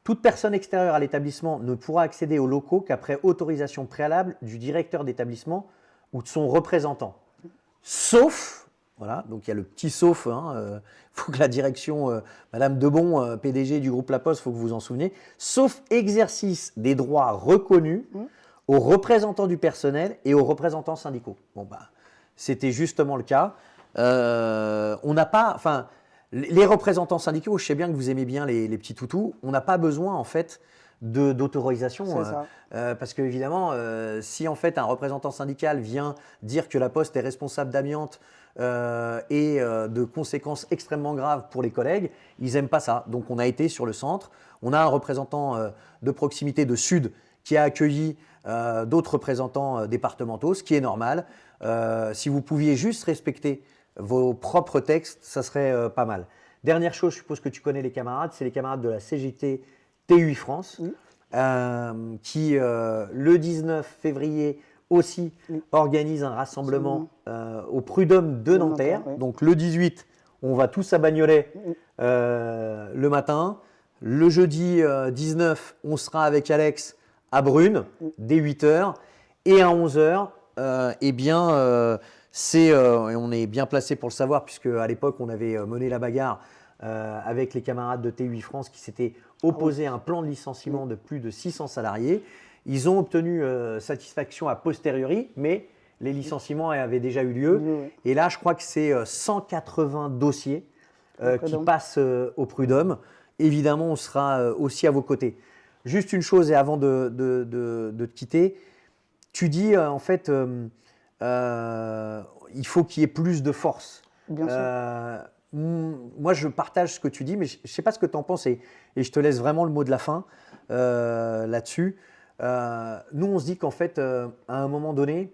Toute personne extérieure à l'établissement ne pourra accéder aux locaux qu'après autorisation préalable du directeur d'établissement ou de son représentant. Sauf, voilà, donc il y a le petit sauf, faut que la direction, Madame Debon, PDG du groupe La Poste, il faut que vous vous en souveniez, sauf exercice des droits reconnus aux représentants du personnel et aux représentants syndicaux. Bon, c'était justement le cas. On n'a pas, enfin, les représentants syndicaux, je sais bien que vous aimez bien les petits toutous, on n'a pas besoin en fait d'autorisation. Parce que évidemment, si en fait un représentant syndical vient dire que la Poste est responsable d'amiante et de conséquences extrêmement graves pour les collègues, ils n'aiment pas ça. Donc on a été sur le centre, on a un représentant de proximité de Sud qui a accueilli d'autres représentants départementaux, ce qui est normal. Si vous pouviez juste respecter vos propres textes, ça serait pas mal. Dernière chose, je suppose que tu connais les camarades, c'est les camarades de la CGT TUI France, qui le 19 février aussi organise un rassemblement au Prud'homme de Nanterre. Donc le 18, on va tous à Bagnolet le matin. Le jeudi 19, on sera avec Alex à Brune dès 8h. Et à 11h, on est bien placé pour le savoir, puisque à l'époque, on avait mené la bagarre avec les camarades de TUI France qui s'étaient opposés à un plan de licenciement de plus de 600 salariés. Ils ont obtenu satisfaction a posteriori, mais les licenciements avaient déjà eu lieu. Et là, je crois que c'est 180 dossiers qui passent au Prud'homme. Évidemment, on sera aussi à vos côtés. Juste une chose, et avant de te quitter, tu dis en fait, il faut qu'il y ait plus de force. Bien sûr. Moi, je partage ce que tu dis, mais je ne sais pas ce que tu en penses et je te laisse vraiment le mot de la fin là-dessus. Nous, on se dit qu'en fait, à un moment donné,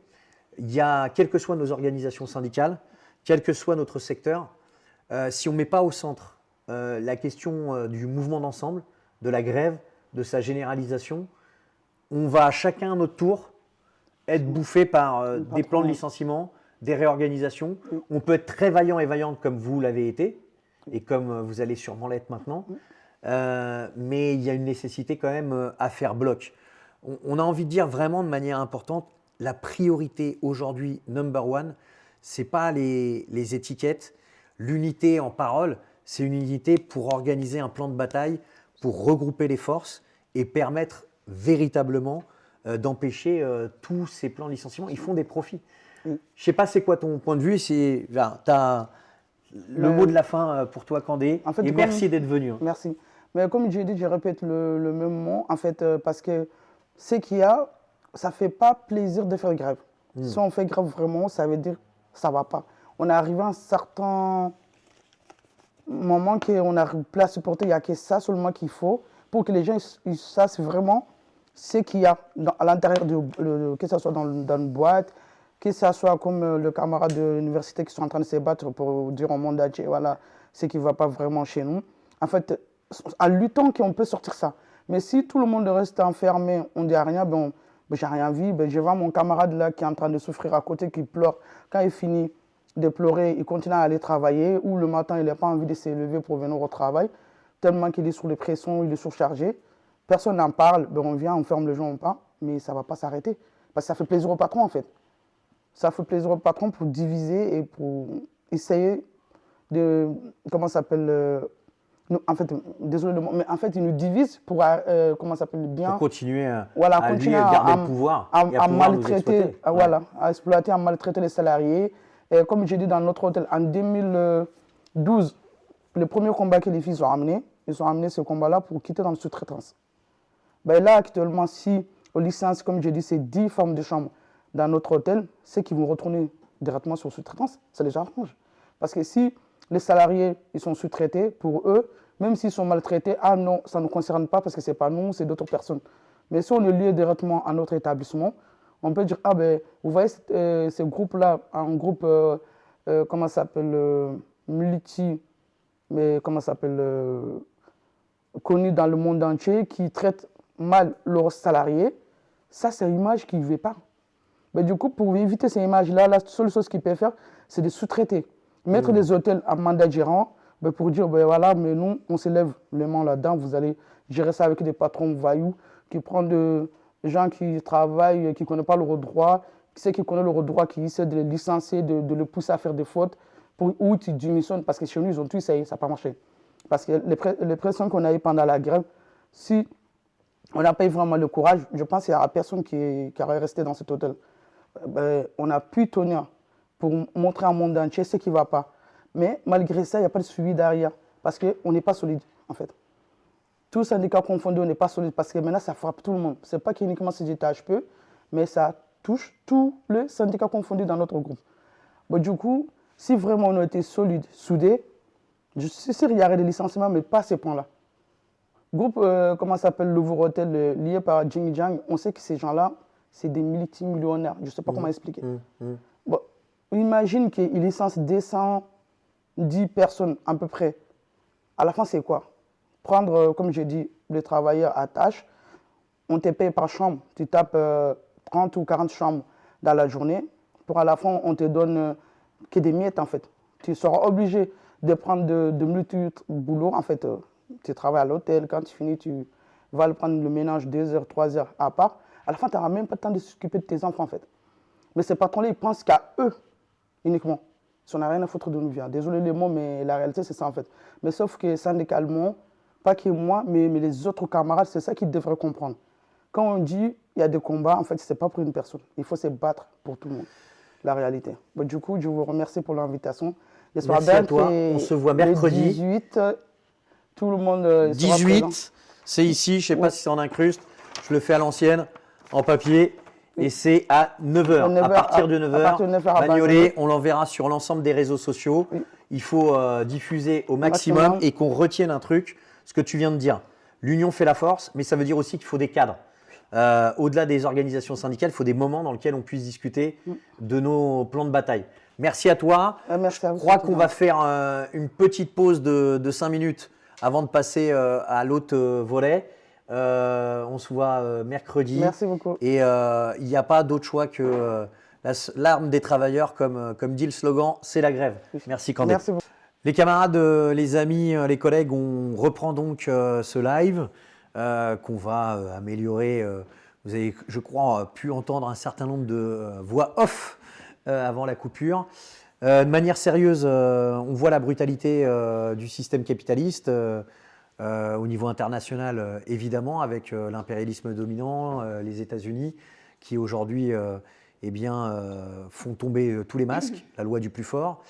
il y a, quelles que soient nos organisations syndicales, quel que soit notre secteur, si on ne met pas au centre la question du mouvement d'ensemble, de la grève, de sa généralisation, on va à chacun à notre tour être bouffé par des plans de licenciement, des réorganisations. On peut être très vaillant et vaillante comme vous l'avez été et comme vous allez sûrement l'être maintenant, mais il y a une nécessité quand même à faire bloc. On a envie de dire vraiment de manière importante, la priorité aujourd'hui, number one, ce n'est pas les étiquettes, l'unité en parole, c'est une unité pour organiser un plan de bataille, pour regrouper les forces et permettre véritablement d'empêcher tous ces plans de licenciement. Ils font des profits. Je ne sais pas c'est quoi ton point de vue, tu as le mot de la fin pour toi, Candé, en fait, et merci d'être venu. Merci. Mais comme j'ai dit, je répète le même mot, en fait, parce que ce qu'il y a, ça ne fait pas plaisir de faire grève. Si on fait grève vraiment, ça veut dire que ça ne va pas. On est arrivé à un certain moment qu'on n'arrive plus à supporter, il n'y a que ça seulement qu'il faut pour que les gens ils sachent vraiment ce qu'il y a à l'intérieur, que ce soit dans une boîte, que ce soit comme le camarade de l'université qui sont en train de se battre pour dire au monde entier, voilà, ce qui ne va pas vraiment chez nous. En fait, en luttant qu'on peut sortir ça. Mais si tout le monde reste enfermé, on ne dit rien, j'ai rien vu, je vois mon camarade là qui est en train de souffrir à côté, qui pleure. Quand il finit de pleurer, il continue à aller travailler, ou le matin, il n'a pas envie de se lever pour venir au travail, tellement qu'il est sous les pressions, il est surchargé. Personne n'en parle, on vient, on ferme le jeu, on part, mais ça ne va pas s'arrêter. Parce que ça fait plaisir au patron, en fait. Ça fait plaisir au patron pour diviser et pour essayer de, comment ça s'appelle, en fait, désolé le mot, mais en fait, il nous divise pour, comment ça s'appelle, bien... Pour continuer à garder le pouvoir, à maltraiter, à exploiter, à maltraiter les salariés. Et comme j'ai dit dans notre hôtel, en 2012, le premier combat que les filles ont amené, ils ont amené ce combat-là pour quitter dans le sous-traitance. Là, actuellement, si aux licences, comme j'ai dit, c'est 10 femmes de chambre dans notre hôtel, ceux qui vont retourner directement sur sous-traitance, ça les arrange. Parce que si les salariés ils sont sous-traités, pour eux, même s'ils sont maltraités, ah non, ça ne nous concerne pas parce que ce n'est pas nous, c'est d'autres personnes. Mais si on le lie directement à notre établissement, on peut dire, ah ben, vous voyez ce groupe-là, un groupe, comment ça s'appelle, mais comment ça s'appelle, connu dans le monde entier, qui traite mal leurs salariés, ça c'est une image qui ne veut pas. Mais du coup, pour éviter ces images-là, la seule chose qu'ils peuvent faire, c'est de sous-traiter. Mettre des hôtels à mandat gérant, ben, pour dire, ben voilà, mais nous, on se lève les mains là-dedans, vous allez gérer ça avec des patrons voyous, qui prennent des gens qui travaillent, qui ne connaissent pas leurs droits, qui connaissent leurs droits, qui essaient de les licencier, de les pousser à faire des fautes, ou tu démissionnes, parce que chez nous, ils ont tout essayé, ça n'a pas marché. Parce que les pressions qu'on a eues pendant la grève, si on n'a pas eu vraiment le courage, je pense qu'il n'y aura personne qui aurait resté dans cet hôtel. Ben, on a pu tenir pour montrer au monde entier ce qui ne va pas. Mais malgré ça, il n'y a pas de suivi derrière, parce qu'on n'est pas solide, en fait. Tous syndicats confondus, on n'est pas solide, parce que maintenant, ça frappe tout le monde. Ce n'est pas uniquement CGTHP, mais ça touche tous les syndicats confondus dans notre groupe. Bon, du coup, si vraiment on était solide, soudés, je suis sûr qu'il y aurait des licenciements, mais pas à ces points-là. Groupe, comment ça s'appelle, le Hotel, lié par Jing Jiang, on sait que ces gens-là, c'est des multimillionnaires. Je ne sais pas comment expliquer. Bon, imagine qu'ils licencient 210 personnes à peu près. À la fin, c'est quoi? Prendre, comme j'ai dit, les travailleurs à tâche, on te paye par chambre. Tu tapes 30 ou 40 chambres dans la journée. Pour à la fin, on te donne que des miettes, en fait. Tu seras obligé de prendre de multiples boulots. En fait, tu travailles à l'hôtel. Quand tu finis, tu vas le prendre le ménage 2 heures, 3 heures à part. À la fin, tu n'auras même pas le temps de s'occuper de tes enfants, en fait. Mais ces patrons-là, ils pensent qu'à eux uniquement. Si on n'a rien à foutre de nous vient. Désolé les mots, mais la réalité, c'est ça, en fait. Mais sauf que syndicalement, pas que moi, mais les autres camarades, c'est ça qu'ils devraient comprendre. Quand on dit il y a des combats, en fait, ce n'est pas pour une personne. Il faut se battre pour tout le monde. La réalité. Bon, du coup, je vous remercie pour l'invitation. Merci à toi. On se voit mercredi. 18, tout le monde 18, c'est ici. Je ne sais pas si c'est en incruste. Je le fais à l'ancienne, en papier. Oui. Et c'est à 9h. À partir de 9h, Bagnolet, on l'enverra sur l'ensemble des réseaux sociaux. Oui. Il faut diffuser au maximum et qu'on retienne un truc, ce que tu viens de dire. L'union fait la force, mais ça veut dire aussi qu'il faut des cadres. Au-delà des organisations syndicales, il faut des moments dans lesquels on puisse discuter de nos plans de bataille. Merci à toi. Merci à vous. Je crois qu'on va faire une petite pause de 5 minutes avant de passer à l'autre volet. On se voit mercredi. Merci beaucoup. Et il n'y a pas d'autre choix que l'arme des travailleurs, comme dit le slogan, c'est la grève. Merci Candé. Merci beaucoup. Les camarades, les amis, les collègues, on reprend donc ce live qu'on va améliorer. Vous avez, je crois, pu entendre un certain nombre de voix off avant la coupure. De manière sérieuse, on voit la brutalité du système capitaliste au niveau international, évidemment, avec l'impérialisme dominant, les États-Unis, qui aujourd'hui font tomber tous les masques, la loi du plus fort,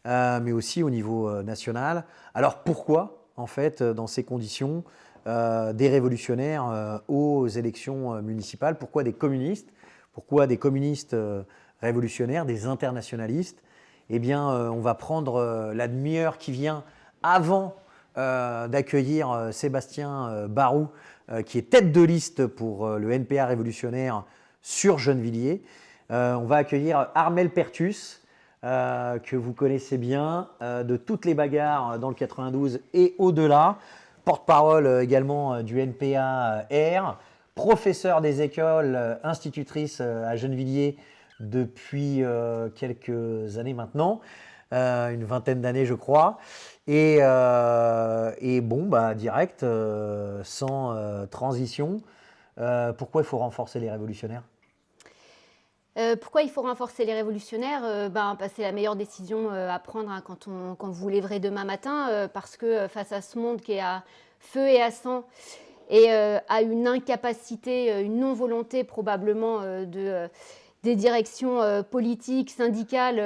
mais aussi au niveau national. Alors pourquoi, en fait, dans ces conditions, des révolutionnaires aux élections municipales? Pourquoi des communistes? Pourquoi des communistes révolutionnaires, des internationalistes? Eh bien, on va prendre la demi-heure qui vient avant d'accueillir Sébastien Barou, qui est tête de liste pour le NPA révolutionnaire sur Gennevilliers. On va accueillir Armel Pertus, que vous connaissez bien, de toutes les bagarres dans le 92 et au-delà. Porte-parole également du NPA R, professeur des écoles, institutrice à Gennevilliers depuis quelques années maintenant, une vingtaine d'années je crois, et bon, direct, sans transition, pourquoi il faut renforcer les révolutionnaires? Pourquoi il faut renforcer les révolutionnaires? C'est la meilleure décision à prendre quand vous lèverez demain matin, parce que face à ce monde qui est à feu et à sang et à une incapacité, une non-volonté probablement des directions politiques, syndicales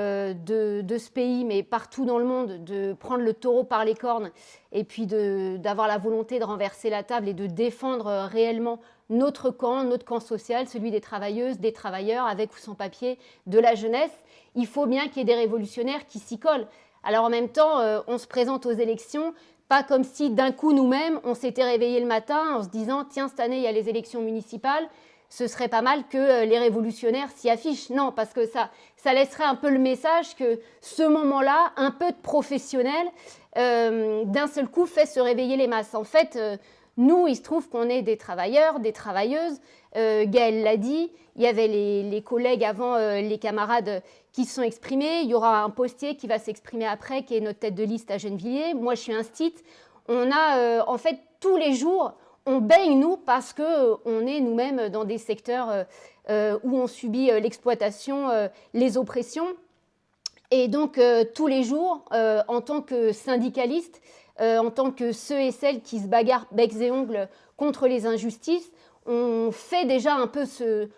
de ce pays, mais partout dans le monde, de prendre le taureau par les cornes et puis d'avoir la volonté de renverser la table et de défendre réellement notre camp social, celui des travailleuses, des travailleurs, avec ou sans papier, de la jeunesse. Il faut bien qu'il y ait des révolutionnaires qui s'y collent. Alors en même temps, on se présente aux élections pas comme si d'un coup nous-mêmes, on s'était réveillés le matin en se disant « Tiens, cette année, il y a les élections municipales, ce serait pas mal que les révolutionnaires s'y affichent. » Non, parce que ça laisserait un peu le message que ce moment-là, un peu de professionnel, d'un seul coup, fait se réveiller les masses. En fait, nous, il se trouve qu'on est des travailleurs, des travailleuses. Gaëlle l'a dit, il y avait les collègues avant, les camarades qui se sont exprimés. Il y aura un postier qui va s'exprimer après, qui est notre tête de liste à Gennevilliers. Moi, je suis instite. On a, en fait, tous les jours, on baigne, nous, parce qu'on est nous-mêmes dans des secteurs où on subit l'exploitation, les oppressions. Et donc, tous les jours, en tant que syndicaliste, en tant que ceux et celles qui se bagarrent becs et ongles contre les injustices, on fait déjà un peu ce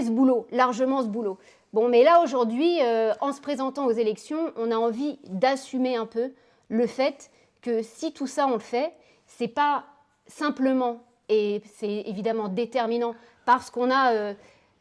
boulot, largement ce boulot. Bon, mais là, aujourd'hui, en se présentant aux élections, on a envie d'assumer un peu le fait que si tout ça, on le fait, c'est pas simplement, et c'est évidemment déterminant, parce qu'on a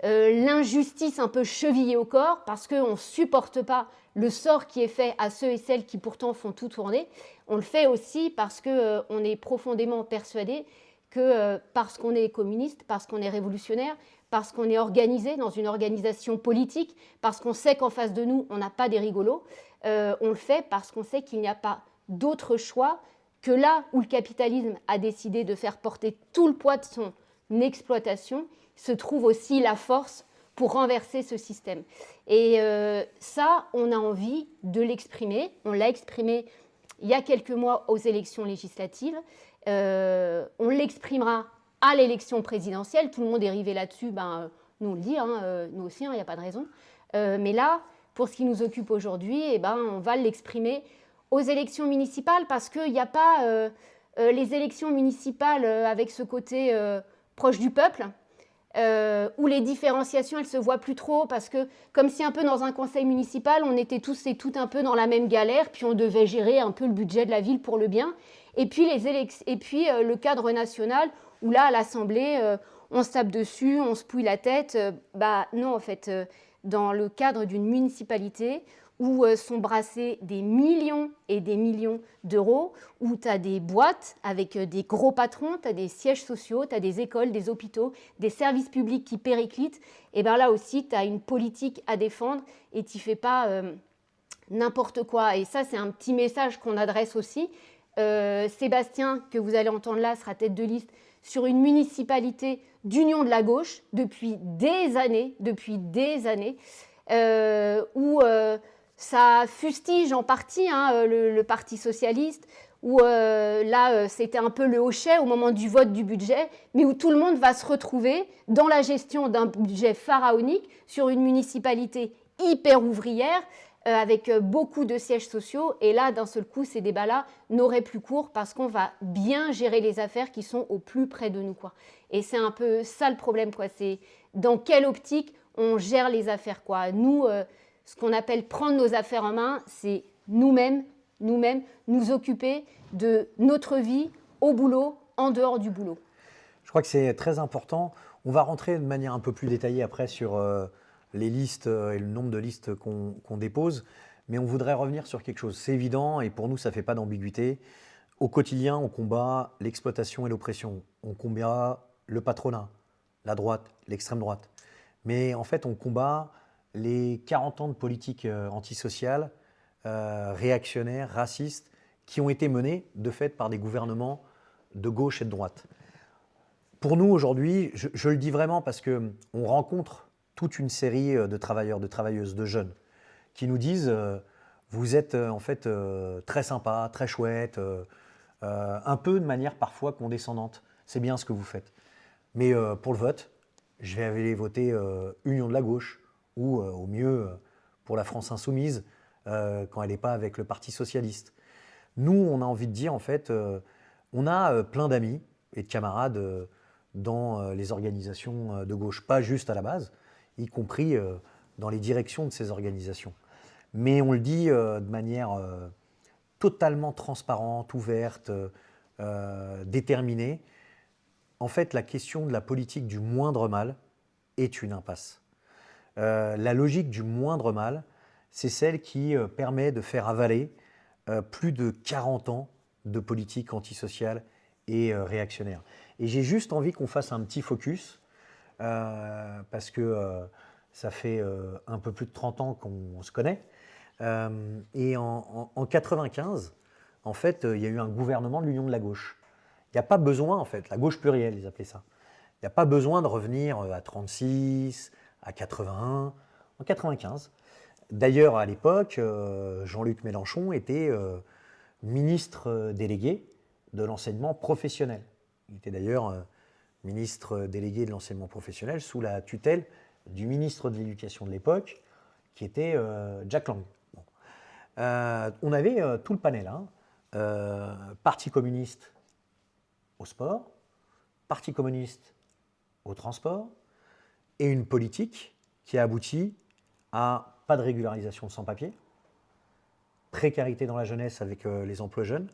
l'injustice un peu chevillée au corps, parce qu'on ne supporte pas le sort qui est fait à ceux et celles qui pourtant font tout tourner. On le fait aussi parce qu'on est profondément persuadé que parce qu'on est communiste, parce qu'on est révolutionnaire, parce qu'on est organisé dans une organisation politique, parce qu'on sait qu'en face de nous, on n'a pas des rigolos, on le fait parce qu'on sait qu'il n'y a pas d'autre choix que là où le capitalisme a décidé de faire porter tout le poids de son exploitation, se trouve aussi la force pour renverser ce système. Et ça, on a envie de l'exprimer. On l'a exprimé il y a quelques mois aux élections législatives. On l'exprimera à l'élection présidentielle. Tout le monde est rivé là-dessus. Nous, on le dit, nous aussi, il n'y a pas de raison. Mais là, pour ce qui nous occupe aujourd'hui, on va l'exprimer aux élections municipales parce qu'il n'y a pas les élections municipales avec ce côté proche du peuple, où les différenciations, elles ne se voient plus trop parce que, comme si un peu dans un conseil municipal, on était tous et toutes un peu dans la même galère, puis on devait gérer un peu le budget de la ville pour le bien. Et puis, le cadre national, où là, à l'Assemblée, on se tape dessus, on se pouille la tête. Non, en fait, dans le cadre d'une municipalité, où sont brassés des millions et des millions d'euros, où tu as des boîtes avec des gros patrons, tu as des sièges sociaux, tu as des écoles, des hôpitaux, des services publics qui périclitent, et bien là aussi, tu as une politique à défendre et tu ne fais pas n'importe quoi. Et ça, c'est un petit message qu'on adresse aussi. Sébastien, que vous allez entendre là, sera tête de liste sur une municipalité d'union de la gauche depuis des années, où ça fustige en partie le Parti socialiste, où là, c'était un peu le hochet au moment du vote du budget, mais où tout le monde va se retrouver dans la gestion d'un budget pharaonique sur une municipalité hyper ouvrière, avec beaucoup de sièges sociaux. Et là, d'un seul coup, ces débats-là n'auraient plus cours parce qu'on va bien gérer les affaires qui sont au plus près de nous, quoi. Et c'est un peu ça le problème, quoi. C'est dans quelle optique on gère les affaires, quoi. Nous, ce qu'on appelle prendre nos affaires en main, c'est nous-mêmes, nous occuper de notre vie au boulot, en dehors du boulot. Je crois que c'est très important. On va rentrer de manière un peu plus détaillée après sur les listes et le nombre de listes qu'on dépose, mais on voudrait revenir sur quelque chose. C'est évident, et pour nous, ça ne fait pas d'ambiguïté. Au quotidien, on combat l'exploitation et l'oppression. On combat le patronat, la droite, l'extrême droite. Mais en fait, on combat les 40 ans de politique antisociale, réactionnaire, raciste, qui ont été menés de fait par des gouvernements de gauche et de droite. Pour nous aujourd'hui, je le dis vraiment parce qu'on rencontre toute une série de travailleurs, de travailleuses, de jeunes qui nous disent vous êtes en fait très sympa, très chouette, un peu de manière parfois condescendante. C'est bien ce que vous faites. Mais pour le vote, je vais aller voter Union de la gauche ou au mieux pour la France insoumise quand elle n'est pas avec le Parti socialiste. Nous, on a envie de dire en fait, on a plein d'amis et de camarades dans les organisations de gauche, pas juste à la base, y compris dans les directions de ces organisations. Mais on le dit de manière totalement transparente, ouverte, déterminée. En fait, la question de la politique du moindre mal est une impasse. La logique du moindre mal, c'est celle qui permet de faire avaler plus de 40 ans de politique antisociale et réactionnaire. Et j'ai juste envie qu'on fasse un petit focus, parce que ça fait un peu plus de 30 ans qu'on se connaît. Et en 95, en fait, il y a eu un gouvernement de l'Union de la gauche. Il n'y a pas besoin, en fait, la gauche plurielle, ils appelaient ça. Il n'y a pas besoin de revenir à 36, à 81, en 95. D'ailleurs, à l'époque, Jean-Luc Mélenchon était ministre délégué de l'enseignement professionnel. Il était d'ailleurs ministre délégué de l'enseignement professionnel sous la tutelle du ministre de l'Éducation de l'époque, qui était Jack Lang. Bon. On avait tout le panel, Parti communiste au sport, Parti communiste au transport, et une politique qui a abouti à pas de régularisation de sans-papiers, précarité dans la jeunesse avec les emplois jeunes,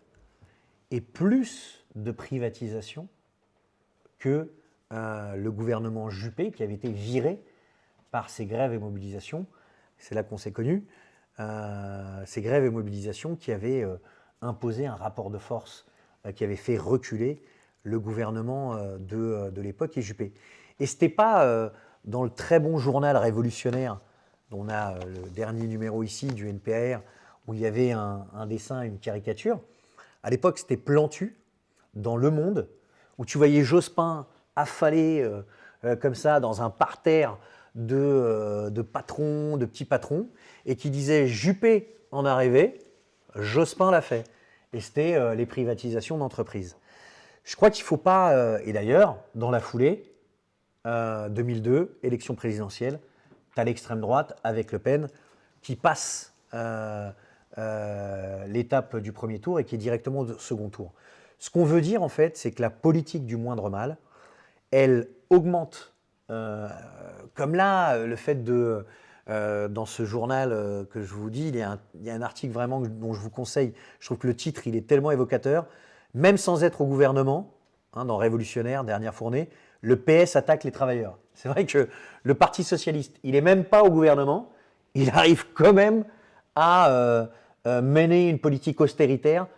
et plus de privatisation que le gouvernement Juppé, qui avait été viré par ces grèves et mobilisations. C'est là qu'on s'est connus. Ces grèves et mobilisations qui avaient imposé un rapport de force, qui avait fait reculer le gouvernement de l'époque et Juppé. Et ce n'était pas dans le très bon journal révolutionnaire, dont on a le dernier numéro ici du NPAR, où il y avait un dessin, une caricature. À l'époque, c'était Plantu, dans Le Monde, où tu voyais Jospin affalé comme ça dans un parterre de patrons, de petits patrons, et qui disait « Juppé en a rêvé, Jospin l'a fait ». Et c'était les privatisations d'entreprises. Je crois qu'il ne faut pas, et d'ailleurs, dans la foulée, 2002, élection présidentielle, tu as l'extrême droite avec Le Pen qui passe l'étape du premier tour et qui est directement au second tour. Ce qu'on veut dire, en fait, c'est que la politique du moindre mal, elle augmente, comme là, le fait de, dans ce journal que je vous dis, il y a un article vraiment dont je vous conseille, je trouve que le titre, il est tellement évocateur, même sans être au gouvernement, dans Révolutionnaire, dernière fournée, le PS attaque les travailleurs. C'est vrai que le Parti socialiste, il n'est même pas au gouvernement, il arrive quand même à mener une politique austéritaire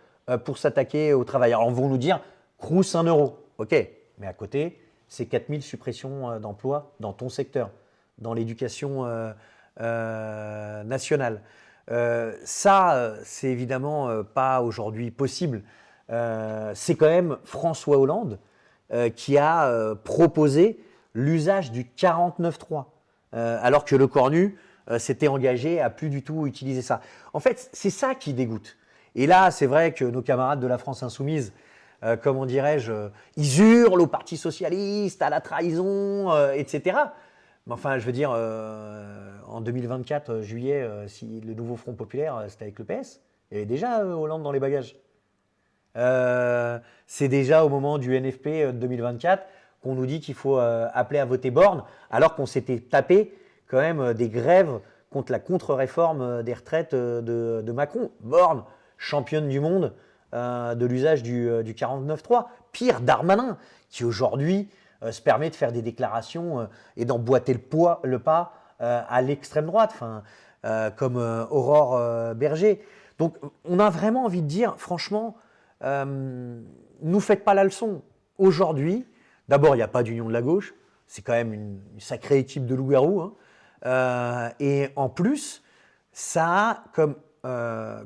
pour s'attaquer aux travailleurs. Alors, on va nous dire, Crous 1 euro. OK, mais à côté, c'est 4000 suppressions d'emplois dans ton secteur, dans l'éducation nationale. Ça, c'est évidemment pas aujourd'hui possible. C'est quand même François Hollande qui a proposé l'usage du 49.3, alors que le Cornu s'était engagé à plus du tout utiliser ça. En fait, c'est ça qui dégoûte. Et là, c'est vrai que nos camarades de la France Insoumise, comment dirais-je, ils hurlent au Parti Socialiste, à la trahison, etc. Mais enfin, je veux dire, en 2024, juillet, si le nouveau Front Populaire, c'était avec le PS, il y avait déjà Hollande dans les bagages. C'est déjà au moment du NFP 2024 qu'on nous dit qu'il faut appeler à voter Borne, alors qu'on s'était tapé quand même des grèves contre la contre-réforme des retraites de Macron. Borne, championne du monde de l'usage du 49.3. Pire, Darmanin, qui aujourd'hui se permet de faire des déclarations et d'emboîter le pas à l'extrême droite, comme Aurore Berger. Donc on a vraiment envie de dire, franchement, nous faites pas la leçon. Aujourd'hui, d'abord, il n'y a pas d'union de la gauche, c'est quand même une sacrée équipe de loups-garous, et en plus, ça a comme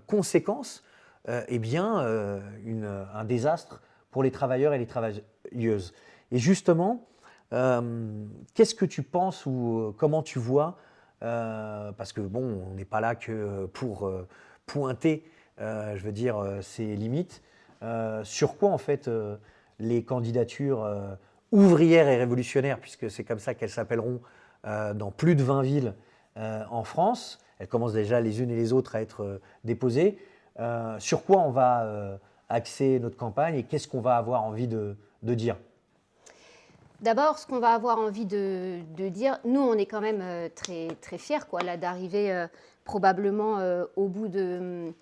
conséquence un désastre pour les travailleurs et les travailleuses. Et justement, qu'est-ce que tu penses ou comment tu vois, parce que bon, on n'est pas là que pour pointer, ces limites, sur quoi en fait les candidatures ouvrières et révolutionnaires, puisque c'est comme ça qu'elles s'appelleront dans plus de 20 villes en France, elles commencent déjà les unes et les autres à être déposées, sur quoi on va axer notre campagne et qu'est-ce qu'on va avoir envie de dire? D'abord, ce qu'on va avoir envie de dire, nous, on est quand même très, très fiers d'arriver probablement au bout de...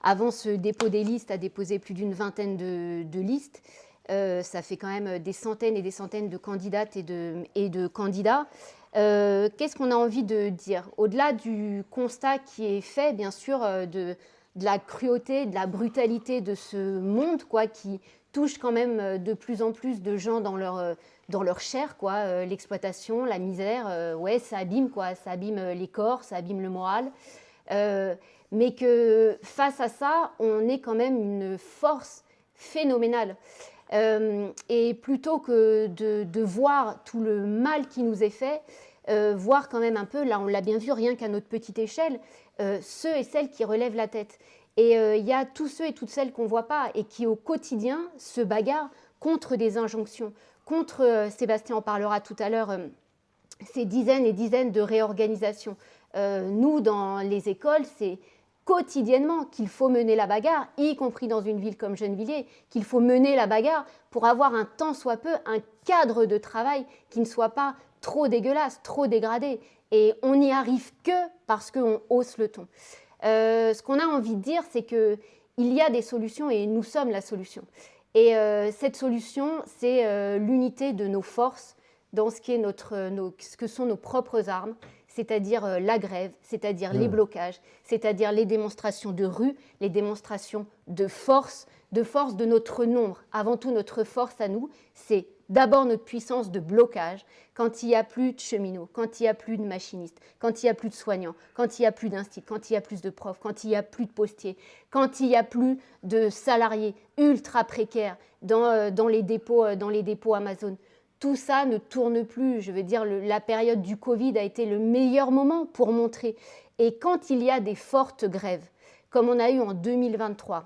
avant ce dépôt des listes, à déposer plus d'une vingtaine de listes. Ça fait quand même des centaines et des centaines de candidates et de candidats. Qu'est-ce qu'on a envie de dire? Au-delà du constat qui est fait, bien sûr, de de la cruauté, de la brutalité de ce monde, quoi, qui touche quand même de plus en plus de gens dans leur chair, quoi. L'exploitation, la misère, ouais, ça abîme, quoi. Ça abîme les corps, ça abîme le moral. Mais que face à ça, on est quand même une force phénoménale. Et plutôt que de voir tout le mal qui nous est fait, voir quand même un peu, là on l'a bien vu rien qu'à notre petite échelle, ceux et celles qui relèvent la tête. Et il y a tous ceux et toutes celles qu'on ne voit pas et qui au quotidien se bagarrent contre des injonctions, contre, Sébastien en parlera tout à l'heure, ces dizaines et dizaines de réorganisations. Nous, dans les écoles, c'est quotidiennement qu'il faut mener la bagarre, y compris dans une ville comme Gennevilliers, qu'il faut mener la bagarre pour avoir un tant soit peu un cadre de travail qui ne soit pas trop dégueulasse, trop dégradé. Et on n'y arrive que parce qu'on hausse le ton. Ce qu'on a envie de dire, c'est qu'il y a des solutions et nous sommes la solution. Et cette solution, c'est l'unité de nos forces dans ce que sont nos propres armes, c'est-à-dire la grève, c'est-à-dire les blocages, c'est-à-dire les démonstrations de rue, les démonstrations de force de notre nombre. Avant tout, notre force à nous, c'est d'abord notre puissance de blocage, quand il n'y a plus de cheminots, quand il n'y a plus de machinistes, quand il n'y a plus de soignants, quand il n'y a plus d'instituts, quand il n'y a plus de profs, quand il n'y a plus de postiers, quand il n'y a plus de salariés ultra précaires dans les dépôts Amazon. Tout ça ne tourne plus. Je veux dire, la période du Covid a été le meilleur moment pour montrer. Et quand il y a des fortes grèves, comme on a eu en 2023,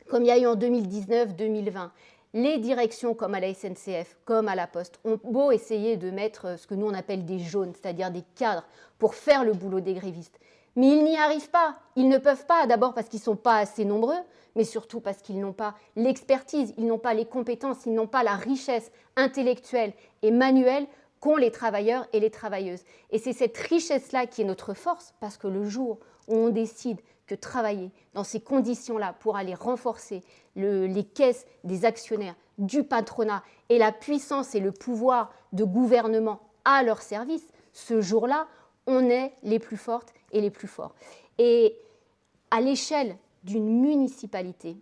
comme il y a eu en 2019-2020, les directions comme à la SNCF, comme à la Poste, ont beau essayer de mettre ce que nous on appelle des jaunes, c'est-à-dire des cadres, pour faire le boulot des grévistes. Mais ils n'y arrivent pas. Ils ne peuvent pas, d'abord parce qu'ils ne sont pas assez nombreux, mais surtout parce qu'ils n'ont pas l'expertise, ils n'ont pas les compétences, ils n'ont pas la richesse intellectuelle et manuelle qu'ont les travailleurs et les travailleuses. Et c'est cette richesse-là qui est notre force, parce que le jour où on décide que travailler dans ces conditions-là pour aller renforcer les caisses des actionnaires, du patronat et la puissance et le pouvoir de gouvernement à leur service, ce jour-là, on est les plus fortes et les plus forts. Et à l'échelle d'une municipalité,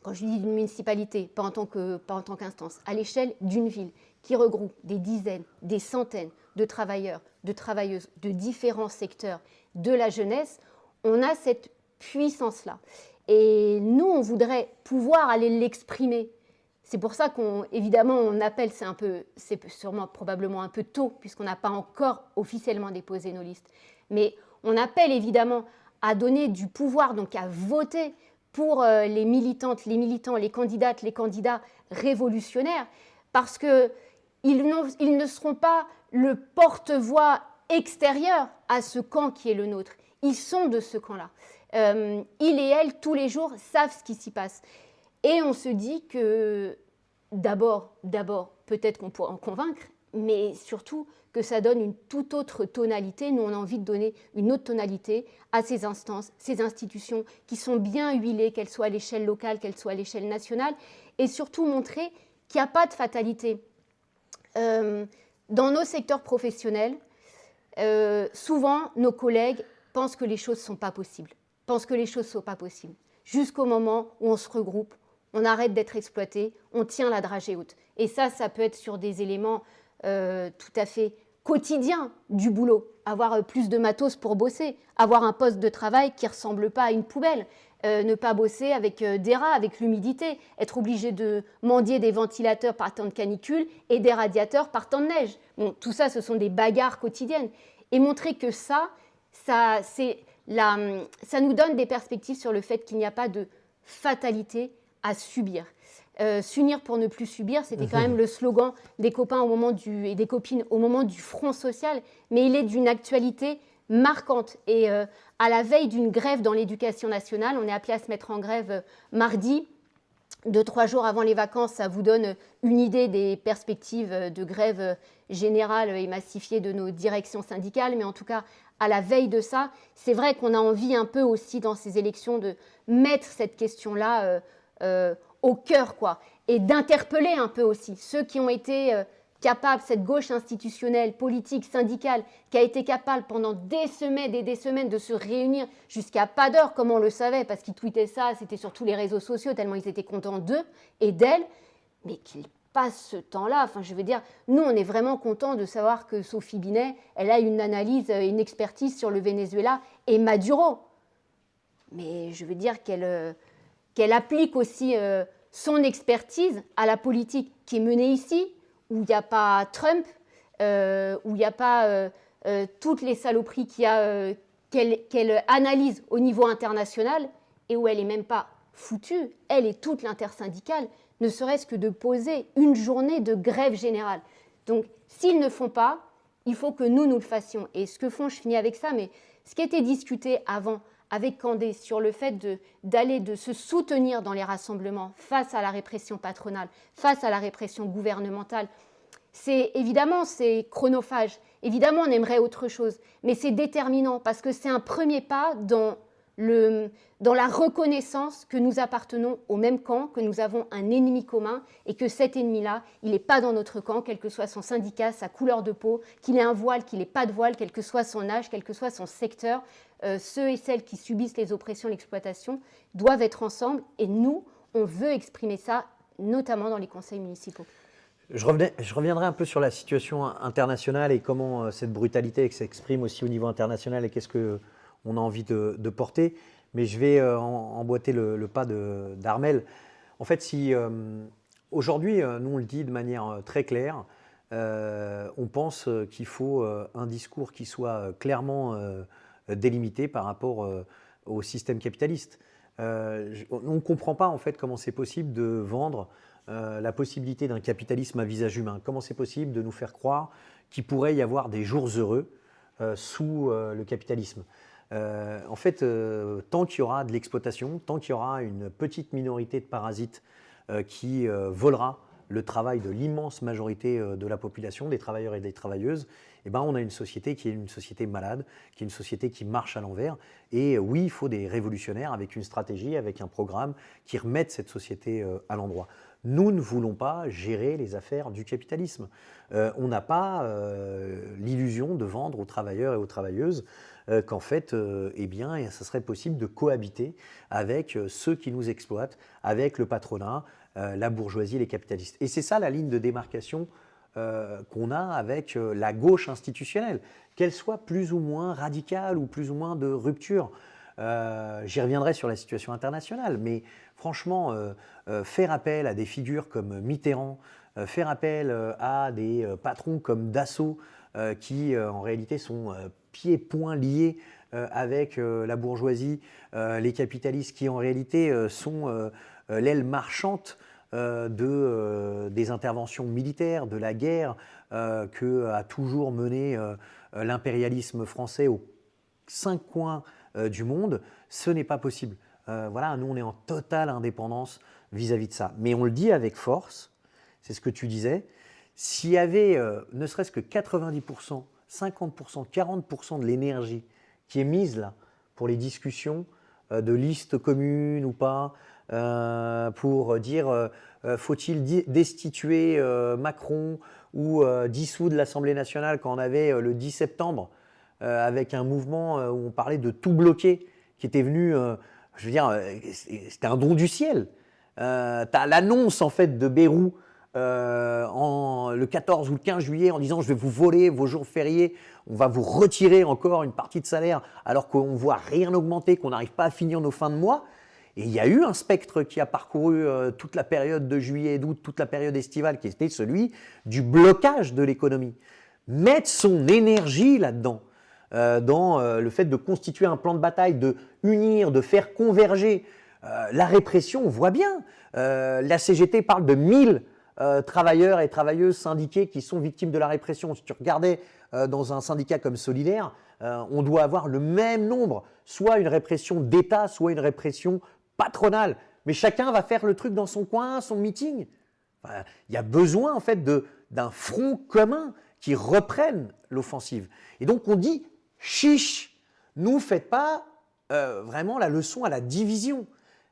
quand je dis d'une municipalité, pas en tant qu'instance, à l'échelle d'une ville qui regroupe des dizaines, des centaines de travailleurs, de travailleuses de différents secteurs de la jeunesse, on a cette puissance-là. Et nous, on voudrait pouvoir aller l'exprimer. C'est pour ça qu'évidemment, on appelle, c'est sûrement probablement un peu tôt, puisqu'on n'a pas encore officiellement déposé nos listes, mais on appelle évidemment à donner du pouvoir, donc à voter pour les militantes, les militants, les candidates, les candidats révolutionnaires, parce qu'ils ne seront pas le porte-voix extérieur à ce camp qui est le nôtre. Ils sont de ce camp-là. Ils et elles, tous les jours, savent ce qui s'y passe. Et on se dit que d'abord, peut-être qu'on pourra en convaincre, mais surtout que ça donne une toute autre tonalité. Nous, on a envie de donner une autre tonalité à ces instances, ces institutions qui sont bien huilées, qu'elles soient à l'échelle locale, qu'elles soient à l'échelle nationale, et surtout montrer qu'il n'y a pas de fatalité. Dans nos secteurs professionnels, souvent, nos collègues pensent que les choses ne sont pas possibles, jusqu'au moment où on se regroupe, on arrête d'être exploité, on tient la dragée haute. Et ça peut être sur des éléments tout à fait quotidiens du boulot. Avoir plus de matos pour bosser, avoir un poste de travail qui ne ressemble pas à une poubelle, ne pas bosser avec des rats, avec l'humidité, être obligé de mendier des ventilateurs par temps de canicule et des radiateurs par temps de neige. Bon, tout ça, ce sont des bagarres quotidiennes. Et montrer que ça nous donne des perspectives sur le fait qu'il n'y a pas de fatalité à subir. S'unir pour ne plus subir, c'était quand même le slogan des copains et des copines au moment du front social, mais il est d'une actualité marquante. Et à la veille d'une grève dans l'éducation nationale, on est appelé à se mettre en grève mardi, 2-3 jours avant les vacances. Ça vous donne une idée des perspectives de grève générale et massifiée de nos directions syndicales, mais en tout cas, à la veille de ça, c'est vrai qu'on a envie un peu aussi dans ces élections de mettre cette question-là au cœur, quoi, et d'interpeller un peu aussi ceux qui ont été capable, cette gauche institutionnelle, politique, syndicale, qui a été capable pendant des semaines et des semaines de se réunir jusqu'à pas d'heure, comme on le savait, parce qu'ils tweetaient ça, c'était sur tous les réseaux sociaux, tellement ils étaient contents d'eux et d'elle, mais qu'ils passent ce temps-là. Enfin, je veux dire, nous, on est vraiment contents de savoir que Sophie Binet, elle a une analyse, une expertise sur le Venezuela et Maduro. Mais je veux dire qu'elle applique aussi son expertise à la politique qui est menée ici, où il n'y a pas Trump, où il n'y a pas toutes les saloperies qu'elle analyse au niveau international et où elle n'est même pas foutue, elle et toute l'intersyndicale, ne serait-ce que de poser une journée de grève générale. Donc, s'ils ne font pas, il faut que nous le fassions. Et ce que font, je finis avec ça, mais ce qui était discuté avant avec Candé sur le fait de se soutenir dans les rassemblements face à la répression patronale, face à la répression gouvernementale, évidemment, c'est chronophage. Évidemment, on aimerait autre chose, mais c'est déterminant parce que c'est un premier pas dans la reconnaissance que nous appartenons au même camp, que nous avons un ennemi commun et que cet ennemi-là, il n'est pas dans notre camp, quel que soit son syndicat, sa couleur de peau, qu'il ait un voile, qu'il n'ait pas de voile, quel que soit son âge, quel que soit son secteur. Ceux et celles qui subissent les oppressions, l'exploitation, doivent être ensemble et nous, on veut exprimer ça, notamment dans les conseils municipaux. Je reviendrai un peu sur la situation internationale et comment cette brutalité s'exprime aussi au niveau international et qu'est-ce qu'on a envie de porter. Mais je vais emboîter le pas d'Armel. En fait, si aujourd'hui, nous on le dit de manière très claire, on pense qu'il faut un discours qui soit clairement délimité par rapport au système capitaliste. On ne comprend pas en fait comment c'est possible de vendre la possibilité d'un capitalisme à visage humain. Comment c'est possible de nous faire croire qu'il pourrait y avoir des jours heureux sous le capitalisme. En fait, tant qu'il y aura de l'exploitation, tant qu'il y aura une petite minorité de parasites qui volera le travail de l'immense majorité de la population, des travailleurs et des travailleuses, eh ben, on a une société qui est une société malade, qui est une société qui marche à l'envers. Et oui, il faut des révolutionnaires avec une stratégie, avec un programme qui remettent cette société à l'endroit. Nous ne voulons pas gérer les affaires du capitalisme. On n'a pas l'illusion de vendre aux travailleurs et aux travailleuses qu'en fait, eh bien, ça serait possible de cohabiter avec ceux qui nous exploitent, avec le patronat, la bourgeoisie, les capitalistes. Et c'est ça la ligne de démarcation qu'on a avec la gauche institutionnelle, qu'elle soit plus ou moins radicale ou plus ou moins de rupture. J'y reviendrai sur la situation internationale, mais franchement, faire appel à des figures comme Mitterrand, faire appel à des patrons comme Dassault, qui en réalité sont pieds et poings liés avec la bourgeoisie, les capitalistes qui en réalité sont l'aile marchande des interventions militaires, de la guerre qu'a toujours mené l'impérialisme français aux 5 coins du monde, ce n'est pas possible. Voilà, nous on est en totale indépendance vis-à-vis de ça. Mais on le dit avec force, c'est ce que tu disais, s'il y avait ne serait-ce que 90%, 50%, 40% de l'énergie qui est mise là pour les discussions de listes communes ou pas, pour dire faut-il destituer Macron ou dissoudre l'Assemblée nationale quand on avait le 10 septembre avec un mouvement où on parlait de tout bloquer qui était venu, je veux dire, c'était un don du ciel. Tu as l'annonce en fait de Bayrou le 14 ou le 15 juillet en disant je vais vous voler vos jours fériés, on va vous retirer encore une partie de salaire alors qu'on ne voit rien augmenter, qu'on n'arrive pas à finir nos fins de mois. Et il y a eu un spectre qui a parcouru toute la période de juillet et d'août, toute la période estivale, qui était celui du blocage de l'économie. Mettre son énergie là-dedans, dans le fait de constituer un plan de bataille, de unir, de faire converger la répression, on voit bien. La CGT parle de 1000 travailleurs et travailleuses syndiqués qui sont victimes de la répression. Si tu regardais dans un syndicat comme Solidaire, on doit avoir le même nombre, soit une répression d'État, soit une répression patronale. Mais chacun va faire le truc dans son coin, son meeting. Enfin, il y a besoin en fait d'un front commun qui reprenne l'offensive. Et donc on dit, chiche, nous faites pas vraiment la leçon à la division.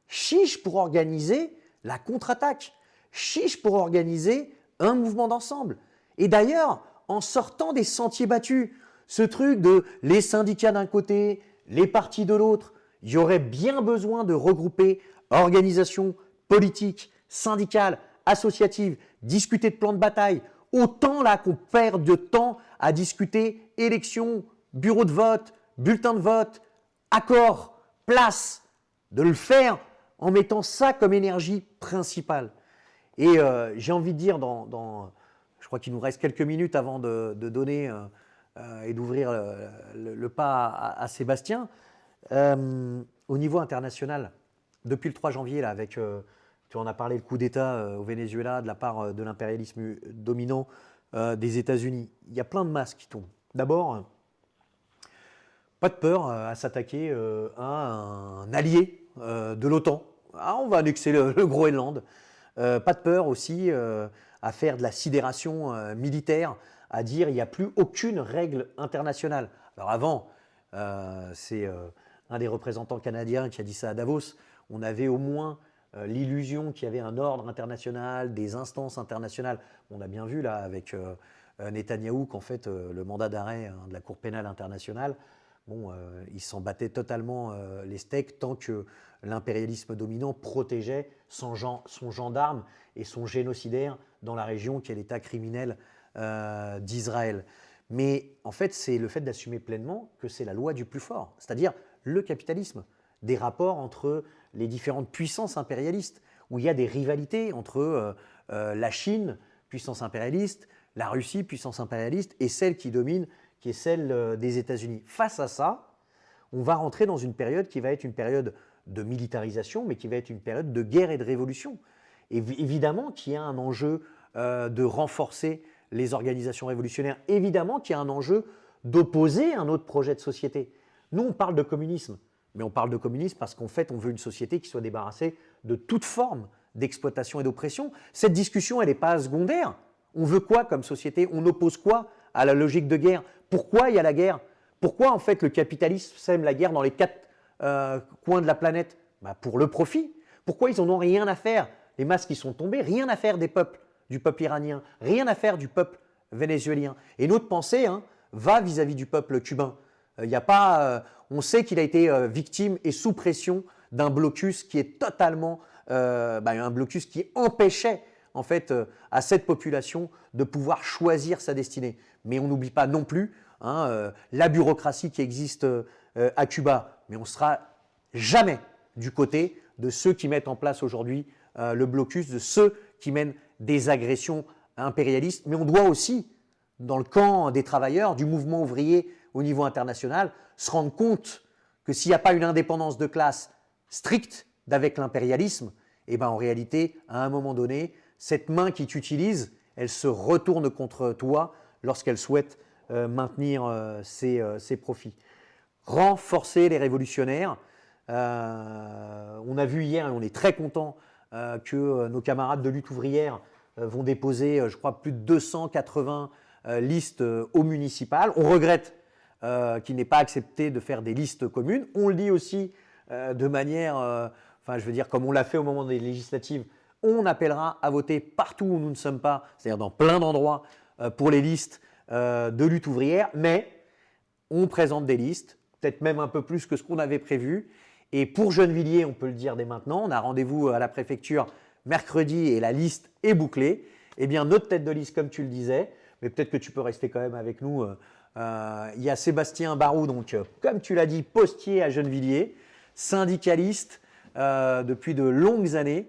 Chiche pour organiser la contre-attaque. Chiche pour organiser un mouvement d'ensemble. Et d'ailleurs, en sortant des sentiers battus, ce truc de les syndicats d'un côté, les partis de l'autre, il y aurait bien besoin de regrouper organisations politiques, syndicales, associatives, discuter de plans de bataille. Autant là qu'on perd de temps à discuter élections, bureau de vote, bulletin de vote, accord, place, de le faire en mettant ça comme énergie principale. Et j'ai envie de dire, je crois qu'il nous reste quelques minutes avant de donner et d'ouvrir le pas à Sébastien, au niveau international, depuis le 3 janvier, là, avec, tu en as parlé, le coup d'État au Venezuela de la part de l'impérialisme dominant des États-Unis, il y a plein de masques qui tombent. D'abord, pas de peur à s'attaquer à un allié de l'OTAN. Ah, on va annexer le Groenland. Pas de peur aussi à faire de la sidération militaire, à dire il n'y a plus aucune règle internationale. Alors avant, c'est un des représentants canadiens qui a dit ça à Davos, on avait au moins l'illusion qu'il y avait un ordre international, des instances internationales. On a bien vu là avec Netanyahou qu'en fait le mandat d'arrêt de la Cour pénale internationale, bon, il s'en battait totalement les steaks tant que l'impérialisme dominant protégeait son gendarme et son génocidaire dans la région qui est l'État criminel d'Israël. Mais en fait, c'est le fait d'assumer pleinement que c'est la loi du plus fort, c'est-à-dire le capitalisme, des rapports entre les différentes puissances impérialistes, où il y a des rivalités entre la Chine, puissance impérialiste, la Russie, puissance impérialiste, et celle qui domine, qui est celle des États-Unis. Face à ça, on va rentrer dans une période qui va être une période de militarisation, mais qui va être une période de guerre et de révolution. Et évidemment qu'il y a un enjeu de renforcer les organisations révolutionnaires, évidemment qu'il y a un enjeu d'opposer un autre projet de société. Nous, on parle de communisme, mais on parle de communisme parce qu'en fait, on veut une société qui soit débarrassée de toute forme d'exploitation et d'oppression. Cette discussion, elle n'est pas secondaire. On veut quoi comme société? On oppose quoi à la logique de guerre? Pourquoi il y a la guerre? Pourquoi en fait le capitalisme sème la guerre dans les 4 coins de la planète? Pour le profit. Pourquoi ils n'en ont rien à faire? Les masques qui sont tombés, rien à faire des peuples, du peuple iranien, rien à faire du peuple vénézuélien. Et notre pensée va vis-à-vis du peuple cubain. On sait qu'il a été victime et sous pression d'un blocus qui est totalement un blocus qui empêchait en fait à cette population de pouvoir choisir sa destinée. Mais on n'oublie pas non plus la bureaucratie qui existe à Cuba. Mais on ne sera jamais du côté de ceux qui mettent en place aujourd'hui le blocus, de ceux qui mènent des agressions impérialistes. Mais on doit aussi, dans le camp des travailleurs, du mouvement ouvrier au niveau international, se rendre compte que s'il n'y a pas une indépendance de classe stricte d'avec l'impérialisme, en réalité, à un moment donné, cette main qui t'utilise, elle se retourne contre toi lorsqu'elle souhaite maintenir ses profits. Renforcer les révolutionnaires. On a vu hier, et on est très content que nos camarades de lutte ouvrière vont déposer, je crois, plus de 280 listes au municipal. On regrette qu'il n'ait pas accepté de faire des listes communes. On le dit aussi de manière, comme on l'a fait au moment des législatives, on appellera à voter partout où nous ne sommes pas, c'est-à-dire dans plein d'endroits, pour les listes de lutte ouvrière, mais on présente des listes, peut-être même un peu plus que ce qu'on avait prévu. Et pour Gennevilliers, on peut le dire dès maintenant, on a rendez-vous à la préfecture mercredi et la liste est bouclée. Eh bien, notre tête de liste, comme tu le disais, mais peut-être que tu peux rester quand même avec nous, il y a Sébastien Barou, donc comme tu l'as dit, postier à Gennevilliers, syndicaliste depuis de longues années,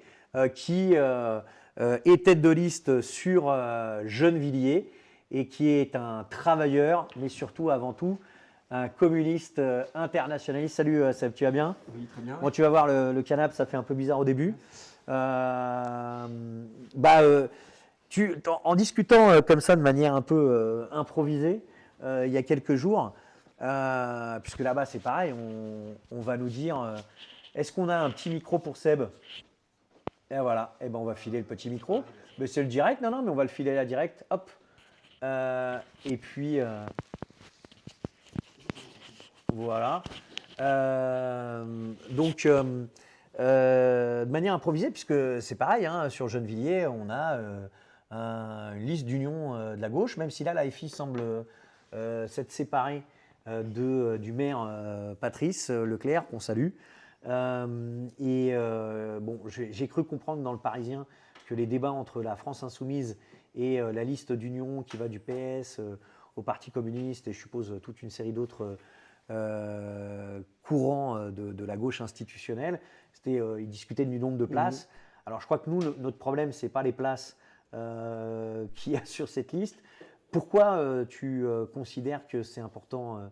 qui est tête de liste sur Gennevilliers et qui est un travailleur, mais surtout avant tout un communiste internationaliste. Salut Seb, tu vas bien? Oui, très bien. Bon, tu vas voir le canapé, ça fait un peu bizarre au début. En discutant comme ça de manière un peu improvisée, il y a quelques jours, puisque là-bas c'est pareil, on va nous dire est-ce qu'on a un petit micro pour Seb? Et voilà, on va filer le petit micro. Mais c'est le direct, non, mais on va le filer là direct, hop. Et puis voilà. De manière improvisée, puisque c'est pareil, sur Gennevilliers, on a une liste d'union de la gauche, même si là, la FI semble s'être séparée du maire Patrice Leclerc, qu'on salue. Bon, j'ai cru comprendre dans le Parisien que les débats entre la France Insoumise et la liste d'union qui va du PS au Parti communiste et je suppose toute une série d'autres courants de la gauche institutionnelle, ils discutaient du nombre de places. Alors je crois que nous, notre problème, c'est pas les places qu'il y a sur cette liste. Pourquoi tu considères que c'est important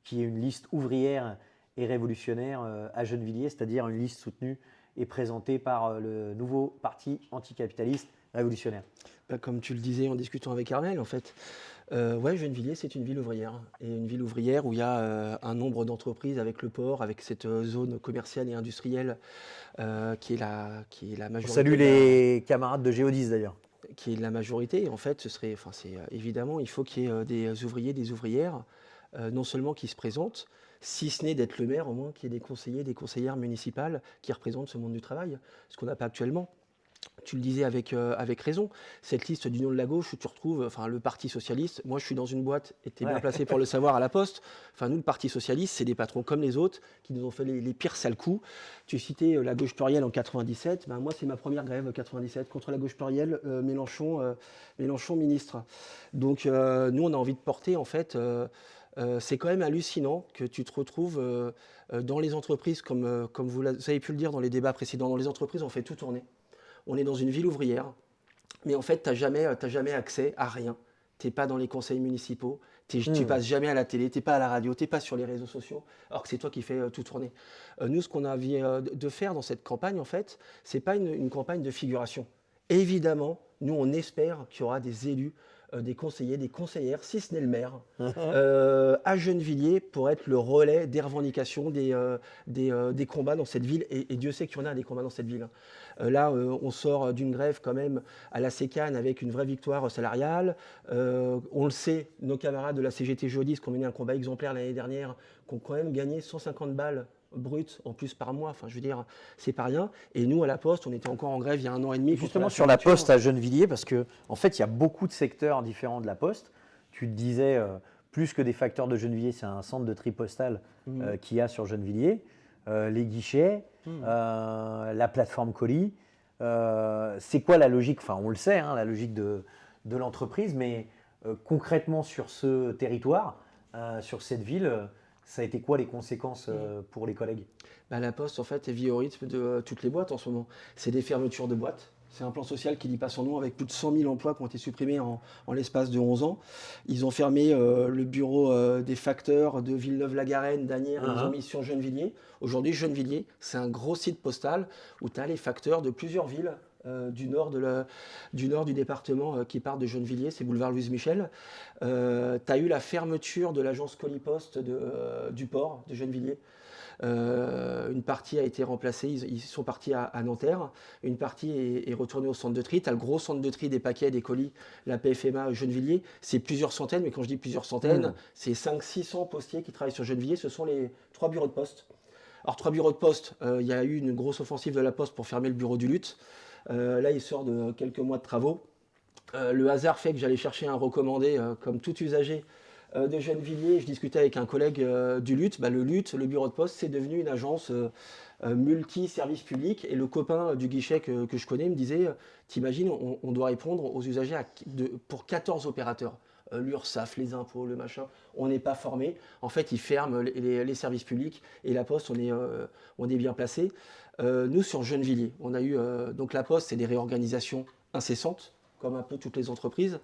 qu'il y ait une liste ouvrière et révolutionnaire à Gennevilliers, c'est-à-dire une liste soutenue et présentée par le nouveau parti anticapitaliste révolutionnaire? Comme tu le disais en discutant avec Armel, en fait, ouais, Gennevilliers, c'est une ville ouvrière. Et une ville ouvrière où il y a un nombre d'entreprises avec le port, avec cette zone commerciale et industrielle qui est la majorité. On salue les camarades de Géodis d'ailleurs. Qui est la majorité. En fait, c'est évidemment, il faut qu'il y ait des ouvriers, des ouvrières, non seulement qui se présentent, si ce n'est d'être le maire, au moins qu'il y ait des conseillers, des conseillères municipales qui représentent ce monde du travail, ce qu'on n'a pas actuellement. Tu le disais avec raison, cette liste d'union de la gauche où tu retrouves le Parti Socialiste. Moi, je suis dans une boîte, et tu es bien placé pour le savoir, à la Poste. Nous, le Parti Socialiste, c'est des patrons comme les autres qui nous ont fait les pires sales coups. Tu citais la gauche plurielle en 97. Moi, c'est ma première grève 97 contre la gauche plurielle, Mélenchon ministre. Donc, nous, on a envie de porter, en fait... c'est quand même hallucinant que tu te retrouves dans les entreprises, comme vous avez pu le dire dans les débats précédents, dans les entreprises, on fait tout tourner. On est dans une ville ouvrière, mais en fait, tu n'as jamais accès à rien. Tu n'es pas dans les conseils municipaux, tu passes jamais à la télé, tu n'es pas à la radio, tu n'es pas sur les réseaux sociaux, alors que c'est toi qui fais tout tourner. Nous, ce qu'on a envie de faire dans cette campagne, en fait, ce n'est pas une campagne de figuration. Évidemment, nous, on espère qu'il y aura des élus, des conseillers, des conseillères, si ce n'est le maire, à Gennevilliers pour être le relais des revendications, des combats dans cette ville. Et Dieu sait qu'il y en a des combats dans cette ville. Là, on sort d'une grève quand même à la Sécane avec une vraie victoire salariale. On le sait, nos camarades de la CGT Géodis qui ont mené un combat exemplaire l'année dernière, qui ont quand même gagné 150 balles brut en plus par mois, je veux dire, c'est pas rien. Et nous, à la Poste, on était encore en grève il y a 1 an et demi. Justement, sur la Poste à Gennevilliers, parce qu'en fait, il y a beaucoup de secteurs différents de la Poste. Tu te disais, plus que des facteurs de Gennevilliers, c'est un centre de tri postal qu'il y a sur Gennevilliers. Les guichets, la plateforme colis. C'est quoi la logique? On le sait, la logique de l'entreprise, mais concrètement sur ce territoire, sur cette ville, ça a été quoi les conséquences pour les collègues? La Poste, en fait, vit au rythme de toutes les boîtes en ce moment. C'est des fermetures de boîtes. C'est un plan social qui dit pas son nom, avec plus de 100 000 emplois qui ont été supprimés en l'espace de 11 ans. Ils ont fermé le bureau des facteurs de Villeneuve-la-Garenne, d'Asnières, ils ont mis sur Gennevilliers. Aujourd'hui, Gennevilliers, c'est un gros site postal où tu as les facteurs de plusieurs villes du nord du département qui partent de Gennevilliers, c'est boulevard Louise Michel. Tu as eu la fermeture de l'agence Colis-Post du port de Gennevilliers. Une partie a été remplacée, ils sont partis à Nanterre, une partie est retournée au centre de tri. Tu as le gros centre de tri des paquets, des colis, la PFMA Gennevilliers, c'est plusieurs centaines, mais quand je dis plusieurs centaines, c'est 500-600 postiers qui travaillent sur Gennevilliers, ce sont les 3 bureaux de poste. Alors 3 bureaux de poste, il y a eu une grosse offensive de la Poste pour fermer le bureau du Lutte. Là, il sort de quelques mois de travaux. Le hasard fait que j'allais chercher un recommandé, comme tout usager, de Gennevilliers. Je discutais avec un collègue du Lutte. Le Lutte, le bureau de poste, c'est devenu une agence multi-service public. Et le copain du guichet que je connais me disait, t'imagines, on doit répondre aux usagers pour 14 opérateurs. L'URSSAF, les impôts, le machin, on n'est pas formé. En fait, ils ferment les services publics et la Poste, on est bien placé. Nous, sur Gennevilliers, on a eu... donc la Poste, c'est des réorganisations incessantes, comme un peu toutes les entreprises.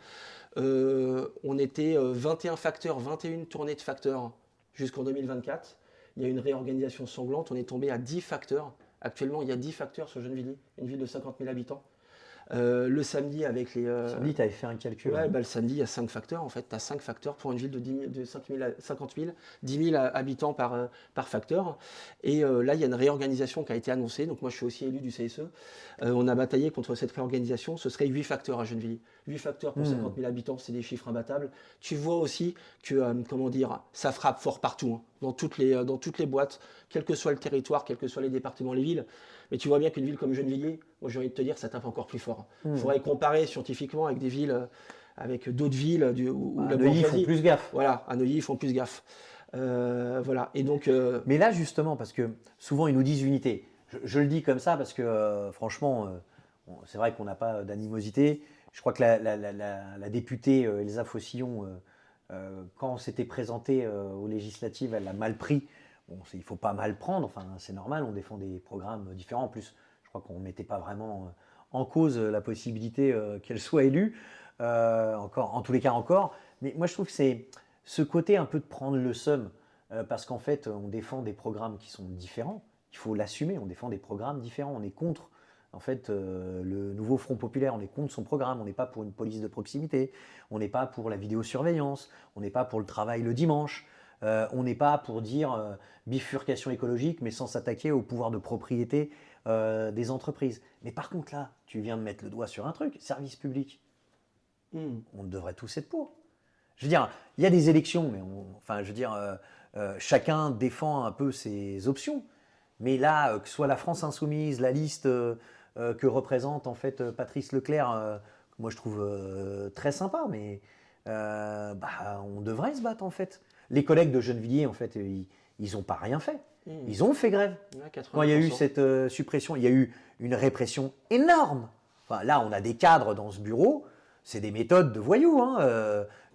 On était 21 facteurs, 21 tournées de facteurs jusqu'en 2024. Il y a eu une réorganisation sanglante, on est tombé à 10 facteurs. Actuellement, il y a 10 facteurs sur Gennevilliers, une ville de 50 000 habitants. Le samedi, avec les... Samedi, tu avais fait un calcul. Ouais, le samedi, il y a 5 facteurs. En fait, tu as 5 facteurs pour une ville de 50 000, 10 000 habitants par facteur. Et là, il y a une réorganisation qui a été annoncée. Donc, moi, je suis aussi élu du CSE. On a bataillé contre cette réorganisation. Ce serait 8 facteurs à Gennevilliers. 8 facteurs pour 50 000 habitants, c'est des chiffres imbattables. Tu vois aussi que, ça frappe fort partout. dans toutes les boîtes, quel que soit le territoire, quels que soient les départements, les villes. Mais tu vois bien qu'une ville comme Gennevilliers, moi j'ai envie de te dire, ça tape encore plus fort. Il faudrait comparer scientifiquement avec des villes, avec d'autres villes où la Neuilly, ils font bourgeoisie- plus gaffe. Voilà, à Neuilly, ils font plus gaffe. Voilà. Et donc, Mais là, justement, parce que souvent, ils nous disent unité. Je le dis comme ça parce que, franchement, c'est vrai qu'on n'a pas d'animosité. Je crois que la députée Elsa Fossillon, quand on s'était présenté aux législatives, elle l'a mal pris. Bon, il ne faut pas mal prendre, enfin, c'est normal, on défend des programmes différents. En plus, je crois qu'on ne mettait pas vraiment en cause la possibilité qu'elle soit élue, en tous les cas encore. Mais moi, je trouve que c'est ce côté un peu de prendre le seum, parce qu'en fait, on défend des programmes qui sont différents. Il faut l'assumer, on défend des programmes différents. On est contre, en fait, le nouveau Front populaire, on est contre son programme. On n'est pas pour une police de proximité, on n'est pas pour la vidéosurveillance, on n'est pas pour le travail le dimanche, on n'est pas pour dire bifurcation écologique, mais sans s'attaquer au pouvoir de propriété des entreprises. Mais par contre, là, tu viens de mettre le doigt sur un truc, service public. On devrait tous être pour. Je veux dire, il y a des élections, mais chacun défend un peu ses options. Mais là, que ce soit la France Insoumise, la liste que représente en fait Patrice Leclerc, que moi je trouve très sympa, mais on devrait se battre en fait. Les collègues de Gennevilliers, en fait, ils n'ont pas rien fait. Ils ont fait grève. Ouais, Quand il y a eu 80%. cette suppression, il y a eu une répression énorme. Enfin, là, on a des cadres dans ce bureau, c'est des méthodes de voyous,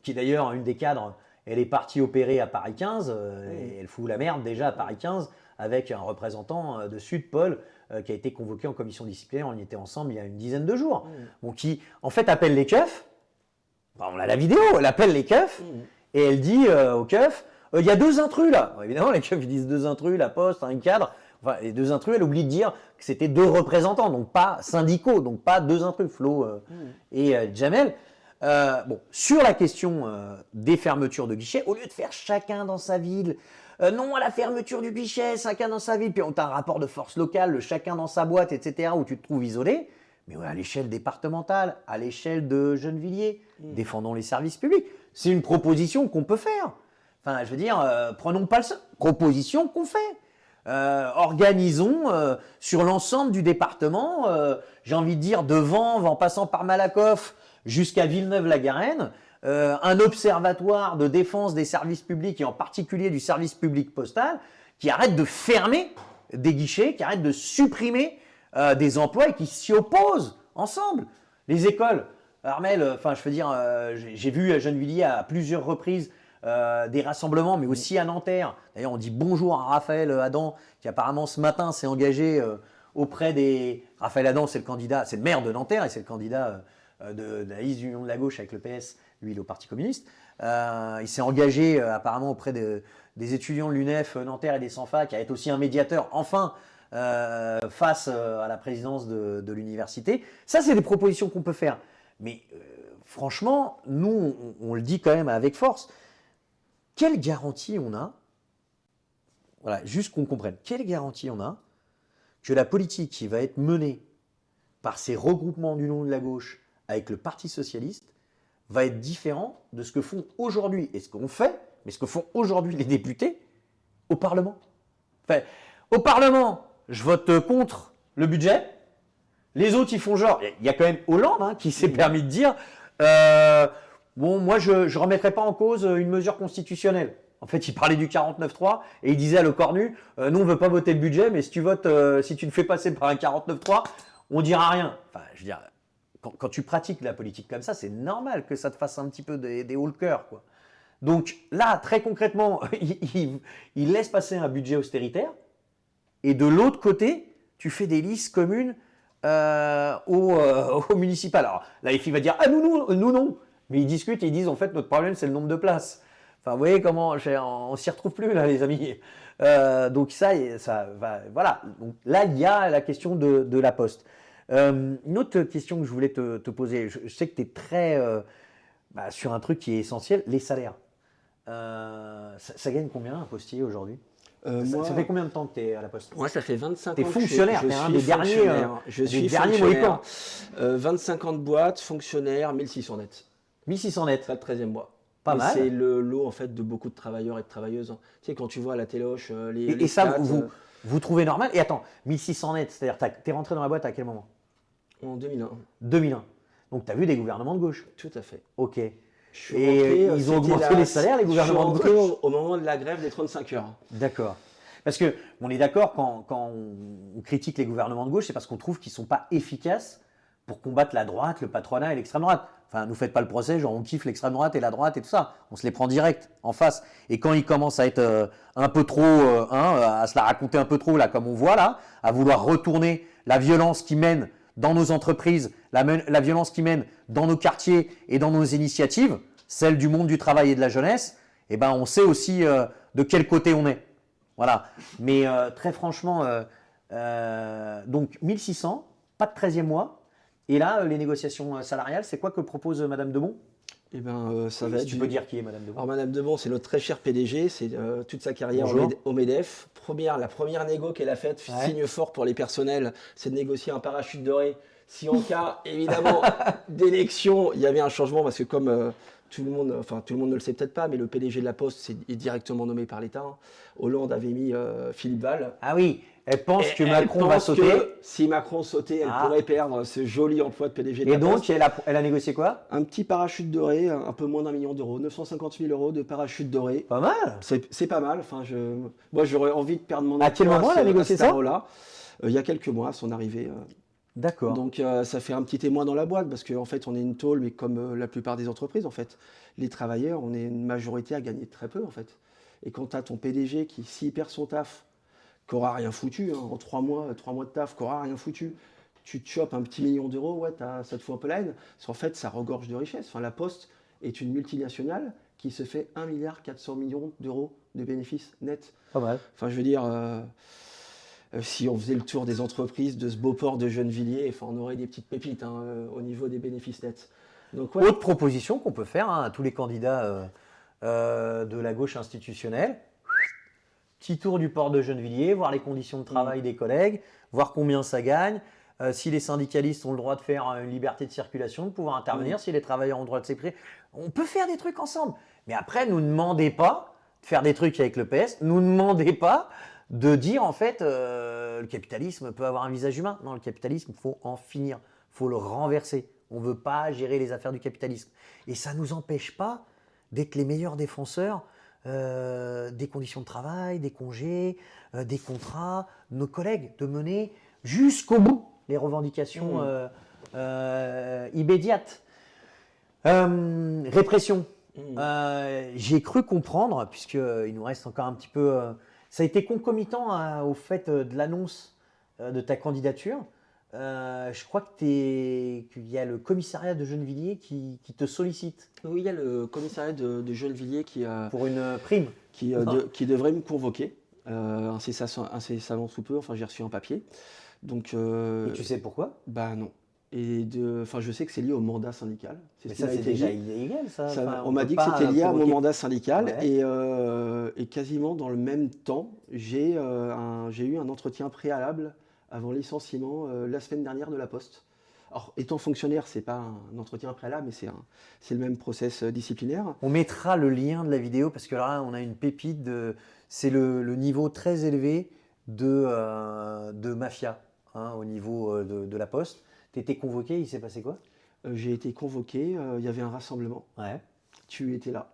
qui d'ailleurs, une des cadres, elle est partie opérer à Paris 15, et elle fout la merde déjà à Paris 15, avec un représentant de Sud, Paul, qui a été convoqué en commission disciplinaire, on y était ensemble il y a une dizaine de jours, bon, qui en fait appelle les keufs, on a la vidéo, elle appelle les keufs, et elle dit aux keufs, il y a 2 intrus là. Bon, évidemment, les keufs ils disent 2 intrus, la poste, un cadre. Enfin, les 2 intrus, elle oublie de dire que c'était 2 représentants, donc pas syndicaux, donc pas 2 intrus, Flo et Jamel. Sur la question des fermetures de guichets, au lieu de faire chacun dans sa ville, non à la fermeture du guichet, chacun dans sa ville, puis on a un rapport de force locale, le chacun dans sa boîte, etc., où tu te trouves isolé, mais ouais, à l'échelle départementale, à l'échelle de Gennevilliers, défendons les services publics. C'est une proposition qu'on peut faire. Enfin, je veux dire, prenons pas le seul. Proposition qu'on fait. Organisons sur l'ensemble du département, j'ai envie de dire de Vanves en passant par Malakoff jusqu'à Villeneuve-la-Garenne, un observatoire de défense des services publics et en particulier du service public postal qui arrête de fermer des guichets, qui arrête de supprimer des emplois et qui s'y opposent ensemble. Les écoles, Armel, enfin je veux dire, j'ai vu à Gennevilliers à plusieurs reprises des rassemblements, mais aussi à Nanterre. D'ailleurs, on dit bonjour à Raphaël Adam, qui apparemment ce matin s'est engagé auprès des... Raphaël Adam, c'est le candidat, c'est le maire de Nanterre et c'est le candidat de la liste d'Union de la gauche avec le PS, lui il est au Parti communiste. Il s'est engagé apparemment auprès des étudiants de l'UNEF Nanterre et des Sans-Fac, à être aussi un médiateur, enfin, face à la présidence de l'université. Ça, c'est des propositions qu'on peut faire. Mais franchement, nous, on le dit quand même avec force. Quelle garantie on a, voilà, juste qu'on comprenne, quelle garantie on a que la politique qui va être menée par ces regroupements d'union de la gauche avec le Parti socialiste va être différent de ce que font aujourd'hui, et ce qu'on fait, mais ce que font aujourd'hui les députés au Parlement. Enfin, au Parlement, je vote contre le budget, les autres ils font genre, il y a quand même Hollande qui s'est permis de dire... bon, moi, je ne remettrai pas en cause une mesure constitutionnelle. En fait, il parlait du 49.3 et il disait à Le Cornu, nous, on ne veut pas voter le budget, mais si tu votes, si tu le fais passer par un 49.3, on ne dira rien. Enfin, je veux dire, quand tu pratiques la politique comme ça, c'est normal que ça te fasse un petit peu des hauts le cœur, quoi. Donc là, très concrètement, il laisse passer un budget austéritaire et de l'autre côté, tu fais des listes communes au municipal. Alors, la FI va dire, ah, nous non. Mais ils discutent et ils disent, en fait, notre problème, c'est le nombre de places. Enfin, vous voyez comment, on s'y retrouve plus, là, les amis. Donc ça va, voilà. Donc là, il y a la question de la Poste. Une autre question que je voulais te poser, je sais que tu es très sur un truc qui est essentiel, les salaires. Ça gagne combien un postier aujourd'hui? Ça fait combien de temps que tu es à la Poste? Moi, ça fait 25 ans. T'es fonctionnaire, t'es un des derniers. Je suis derniers fonctionnaire. 25 ans de boîte, fonctionnaire, 1600 net. 1600 net. Ça, le 13e mois. Pas Mais mal. c'est le lot en fait de beaucoup de travailleurs et de travailleuses, hein. Tu sais, quand tu vois à la téloche les Et ça, stats, vous trouvez normal? Et attends, 1600 net, c'est-à-dire t'es rentré dans la boîte à quel moment? en 2001, 2001. Donc tu as vu des gouvernements de gauche. tout à fait. Ok. Je suis Et rentré, ils ont c'était augmenté les salaires, les gouvernements de Je suis rentré gauche. au moment de la grève des 35 heures. D'accord. Parce que on est d'accord quand on critique les gouvernements de gauche, c'est parce qu'on trouve qu'ils sont pas efficaces pour combattre la droite, le patronat et l'extrême droite. Enfin, nous faites pas le procès, genre on kiffe l'extrême droite et la droite et tout ça. On se les prend direct en face. Et quand ils commencent à être un peu trop, à se la raconter un peu trop là, comme on voit là, à vouloir retourner la violence qui mène dans nos entreprises, la violence qui mène dans nos quartiers et dans nos initiatives, celle du monde du travail et de la jeunesse, eh ben on sait aussi de quel côté on est. Voilà. Mais très franchement, donc 1600, pas de 13e mois. Et là, les négociations salariales, c'est quoi que propose Madame Debon? Et ben ça va Si être tu peux dire qui est Madame Debon. Alors Madame Debon, c'est notre très cher PDG, c'est toute sa carrière Bonjour. au MEDEF. La première négo qu'elle a faite, Ouais. signe fort pour les personnels, c'est de négocier un parachute doré. Si en cas, évidemment, d'élection, il y avait un changement, parce que comme tout le monde ne le sait peut-être pas, mais le PDG de la Poste est directement nommé par l'État, hein. Hollande avait mis Philippe Val. Ah oui, elle pense Et que elle Macron va pense sauter. que si Macron sautait, elle Ah. pourrait perdre ce joli emploi de PDG de Et la donc, Poste. elle a négocié quoi? Un petit parachute doré, un peu moins d'1 million d'euros, 950 000 euros de parachute doré. Pas mal. C'est pas mal. Enfin, moi, j'aurais envie de perdre mon emploi. À quel moment elle a négocié ça? Là, il y a quelques mois, à son arrivée. D'accord. Donc, ça fait un petit témoin dans la boîte, parce qu'en fait, on est une tôle, mais comme la plupart des entreprises, en fait, les travailleurs, on est une majorité à gagner très peu, en fait. Et quand tu as ton PDG qui, s'il perd son taf, qui n'aura rien foutu, hein, en 3 mois de taf, qui n'aura rien foutu, tu te chopes un petit million d'euros, ouais, ça te fout un peu la haine. Parce qu'en fait, ça regorge de richesse. Enfin, la Poste est une multinationale qui se fait 1,4 milliard d'euros de bénéfices nets. Pas mal. Enfin, je veux dire, si on faisait le tour des entreprises de ce beau port de Gennevilliers, enfin, on aurait des petites pépites, hein, au niveau des bénéfices nets. Donc, ouais. Autre proposition qu'on peut faire, hein, à tous les candidats de la gauche institutionnelle. Petit tour du port de Gennevilliers, voir les conditions de travail des collègues, voir combien ça gagne, si les syndicalistes ont le droit de faire une liberté de circulation, de pouvoir intervenir, si les travailleurs ont le droit de s'exprimer. On peut faire des trucs ensemble. Mais après, nous ne demandez pas de faire des trucs avec le PS, nous ne demandez pas de dire en fait le capitalisme peut avoir un visage humain. Non, le capitalisme, il faut en finir, il faut le renverser. On ne veut pas gérer les affaires du capitalisme. Et ça ne nous empêche pas d'être les meilleurs défenseurs des conditions de travail, des congés, des contrats, nos collègues, de mener jusqu'au bout les revendications immédiates. Répression. J'ai cru comprendre, puisqu'il nous reste encore un petit peu... ça a été concomitant au fait de l'annonce de ta candidature. Je crois qu'il y a le commissariat de Gennevilliers qui te sollicite Oui, il y a le commissariat de Gennevilliers pour une prime. qui devrait me convoquer incessamment sous peu. Enfin, j'ai reçu un papier. Donc, Et tu sais pourquoi? bah non. Enfin, je sais que c'est lié au mandat syndical. C'est Mais ce qui ça, m'a c'est été déjà dit. illégal, ça. Ça, Enfin, on m'a peut dit que pas c'était lié à mon convoquer. mandat syndical Ouais. et quasiment dans le même temps, j'ai eu un entretien préalable avant licenciement la semaine dernière de la Poste. Alors, étant fonctionnaire, c'est pas un entretien préalable, mais c'est le même process disciplinaire. On mettra le lien de la vidéo parce que là, on a une pépite c'est le niveau très élevé de mafia, hein, au niveau de la Poste. Tu étais convoqué, il s'est passé quoi? J'ai été convoqué, il y avait un rassemblement. Ouais. Tu étais là.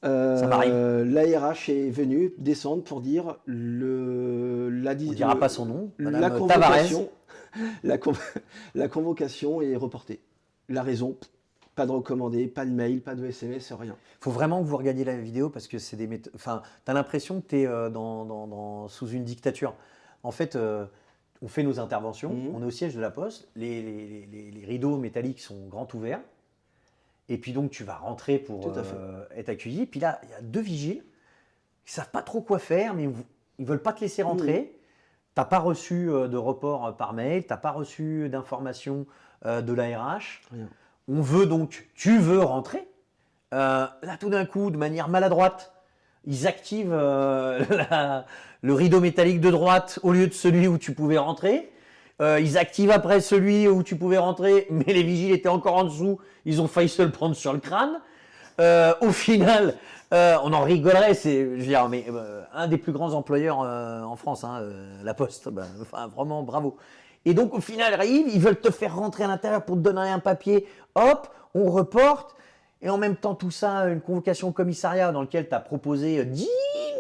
Ça m'arrive. L'ARH est venu descendre pour dire On ne dira pas son nom. la Madame Tavares. convocation, la convocation est reportée. La raison, pas de recommandé, pas de mail, pas de SMS, rien. Il faut vraiment que vous regardiez la vidéo parce que c'est des méthodes. Enfin, tu as l'impression que tu es sous une dictature. En fait, on fait nos interventions, on est au siège de la Poste, les rideaux métalliques sont grands ouverts. Et puis donc, tu vas rentrer pour Tout à fait. être accueilli. Puis là, il y a 2 vigiles qui ne savent pas trop quoi faire, mais ils ne veulent pas te laisser rentrer. Tu n'as pas reçu de report par mail, tu n'as pas reçu d'informations de l'ARH. Rien. On veut donc, tu veux rentrer. Là, tout d'un coup, de manière maladroite, ils activent le rideau métallique de droite au lieu de celui où tu pouvais rentrer. Ils activent après celui où tu pouvais rentrer, mais les vigiles étaient encore en dessous. Ils ont failli se le prendre sur le crâne. Au final, on en rigolerait. C'est, je veux dire, mais un des plus grands employeurs en France, hein, La Poste. Ben, enfin, vraiment, bravo. Et donc, au final, ils arrivent, ils veulent te faire rentrer à l'intérieur pour te donner un papier. Hop, on reporte. Et en même temps, tout ça, une convocation au commissariat dans lequel tu as proposé 10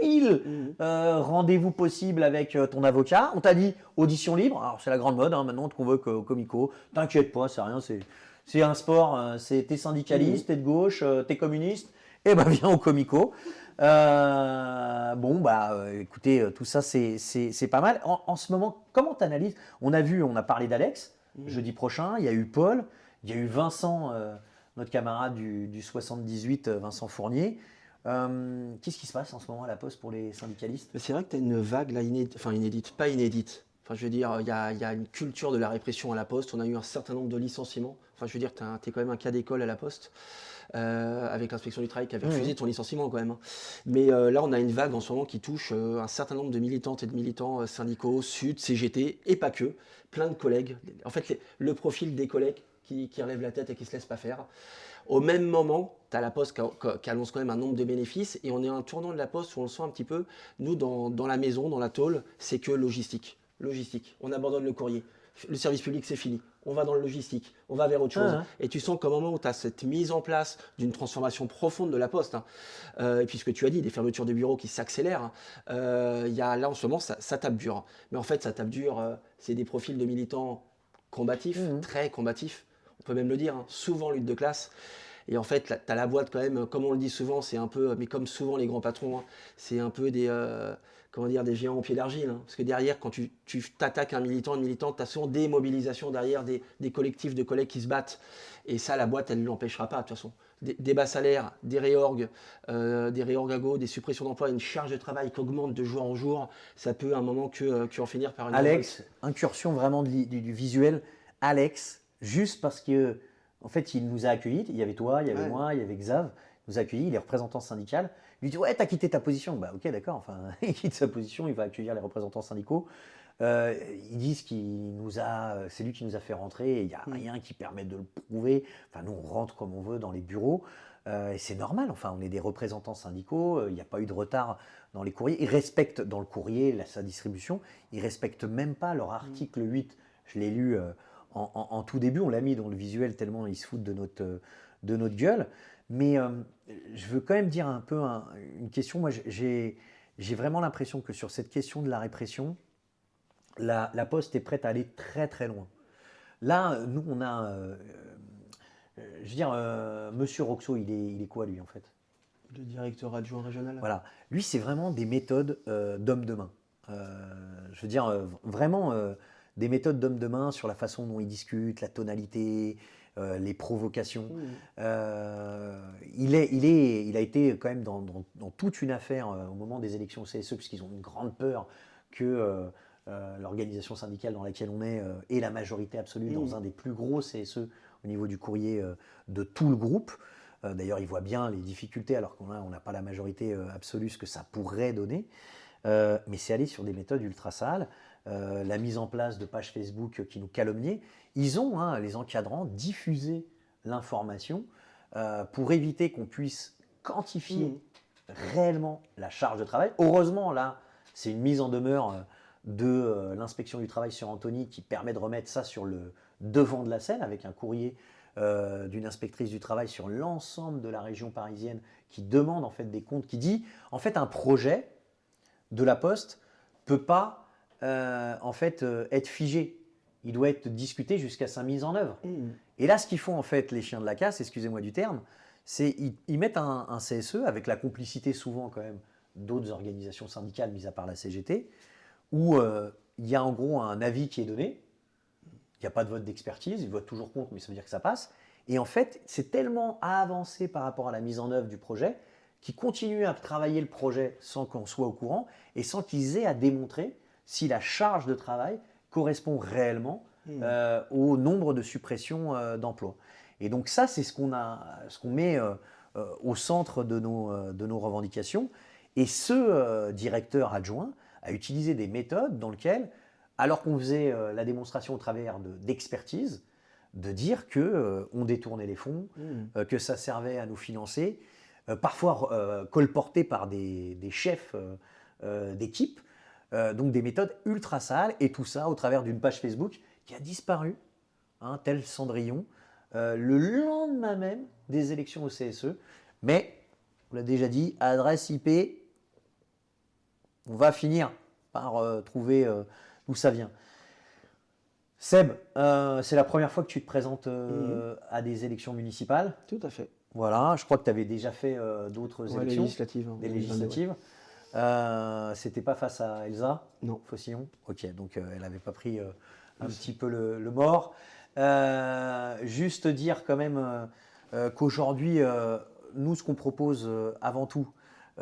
000 rendez-vous possibles avec ton avocat. On t'a dit audition libre. Alors, c'est la grande mode. Hein, maintenant, on te convoque au comico. T'inquiète pas, c'est rien. C'est un sport. T'es syndicaliste, t'es de gauche, t'es communiste. Eh ben, viens au comico. Écoutez, tout ça, c'est pas mal. En ce moment, comment tu analyses? On a parlé d'Alex. Jeudi prochain, il y a eu Paul, il y a eu Vincent, notre camarade du 78, Vincent Fournier. Qu'est-ce qui se passe en ce moment à la Poste pour les syndicalistes? C'est vrai que tu as une vague là, inédite, pas inédite. Enfin, je veux dire, il y a une culture de la répression à la Poste. On a eu un certain nombre de licenciements. Enfin, je veux dire, tu es quand même un cas d'école à la Poste, avec l'inspection du travail qui avait refusé ton licenciement quand même. Mais là, on a une vague en ce moment qui touche un certain nombre de militantes et de militants syndicaux, Sud, CGT, et pas que. Plein de collègues. En fait, le profil des collègues qui relèvent la tête et qui ne se laissent pas faire. Au même moment, tu as la Poste qui annonce quand même un nombre de bénéfices, et on est à un tournant de la Poste où on le sent un petit peu. Nous, dans la maison, dans la tôle, c'est que logistique. On abandonne le courrier. Le service public, c'est fini. On va dans le logistique, on va vers autre chose. Et tu sens qu'au moment où tu as cette mise en place d'une transformation profonde de la Poste, et puis ce que tu as dit, des fermetures de bureaux qui s'accélèrent, là en ce moment, ça tape dur. Mais en fait, ça tape dur, c'est des profils de militants combatifs, très combatifs. On peut même le dire, souvent lutte de classe. Et en fait, tu as la boîte quand même, comme on le dit souvent, c'est un peu, mais comme souvent les grands patrons, c'est un peu des géants au pied d'argile. Parce que derrière, quand tu t'attaques un militant, une militante, tu as souvent des mobilisations derrière, des collectifs de collègues qui se battent. Et ça, la boîte, elle ne l'empêchera pas, de toute façon. Des bas salaires, des réorgs à go, des suppressions d'emplois, une charge de travail qui augmente de jour en jour, ça peut à un moment que en finir par une Alex, incursion vraiment du visuel. Alex, juste parce que en fait, il nous a accueillis. Il y avait toi, il y avait moi, il y avait Xav. Il nous a accueillis, il est représentant syndical. Il lui dit ouais, t'as quitté ta position. Bah ok, d'accord. Enfin, il quitte sa position, il va accueillir les représentants syndicaux. Ils disent c'est lui qui nous a fait rentrer. Il n'y a rien qui permet de le prouver. Enfin, nous on rentre comme on veut dans les bureaux. Et c'est normal. Enfin, on est des représentants syndicaux. Il n'y a pas eu de retard dans les courriers. Ils respectent dans le courrier sa distribution. Ils respectent même pas leur article 8. Je l'ai lu. En tout début, on l'a mis dans le visuel tellement ils se foutent de notre gueule. Mais je veux quand même dire un peu une question. Moi, j'ai vraiment l'impression que sur cette question de la répression, la Poste est prête à aller très très loin. Là, nous, on a, je veux dire, Monsieur Roxo, il est quoi lui en fait? Le directeur adjoint régional. Voilà, lui, c'est vraiment des méthodes d'homme de main. Je veux dire, vraiment des méthodes d'homme de main sur la façon dont il discute, la tonalité, les provocations. Il a été quand même dans toute une affaire au moment des élections au CSE, puisqu'ils ont une grande peur que l'organisation syndicale dans laquelle on est ait la majorité absolue dans un des plus gros CSE au niveau du courrier de tout le groupe. D'ailleurs, il voit bien les difficultés, alors qu'on n'a pas la majorité absolue, ce que ça pourrait donner. Mais c'est aller sur des méthodes ultra sales. La mise en place de pages Facebook qui nous calomniaient. Ils ont, les encadrants, diffusé l'information pour éviter qu'on puisse quantifier réellement la charge de travail. Heureusement, là, c'est une mise en demeure de l'inspection du travail sur Anthony qui permet de remettre ça sur le devant de la scène avec un courrier d'une inspectrice du travail sur l'ensemble de la région parisienne qui demande en fait des comptes, qui dit en fait un projet de la Poste peut pas être figé. Il doit être discuté jusqu'à sa mise en œuvre. Et là, ce qu'ils font en fait les chiens de la casse, excusez-moi du terme, c'est ils mettent un CSE avec la complicité souvent quand même d'autres organisations syndicales, mis à part la CGT, où il y a en gros un avis qui est donné. Il n'y a pas de vote d'expertise, ils votent toujours contre, mais ça veut dire que ça passe. Et en fait, c'est tellement avancé par rapport à la mise en œuvre du projet qu'ils continuent à travailler le projet sans qu'on soit au courant et sans qu'ils aient à démontrer si la charge de travail correspond réellement au nombre de suppressions d'emplois. Et donc ça, c'est ce qu'on met au centre de nos revendications. Et ce directeur adjoint a utilisé des méthodes dans lesquelles, alors qu'on faisait la démonstration au travers d'expertise, de dire que on détournait les fonds, que ça servait à nous financer, parfois colporté par des chefs d'équipe, donc des méthodes ultra sales, et tout ça au travers d'une page Facebook qui a disparu, hein, tel Cendrillon, le lendemain même des élections au CSE. Mais, on l'a déjà dit, adresse IP, on va finir par trouver d'où ça vient. Seb, c'est la première fois que tu te présentes à des élections municipales. Tout à fait. Voilà, je crois que tu avais déjà fait d'autres Ouais, les élections. législatives. Des 2022, ouais. législatives. C'était pas face à Elsa Non. Faucillon. Ok, donc elle n'avait pas pris un petit peu le mort. Juste dire quand même qu'aujourd'hui, nous, ce qu'on propose avant tout,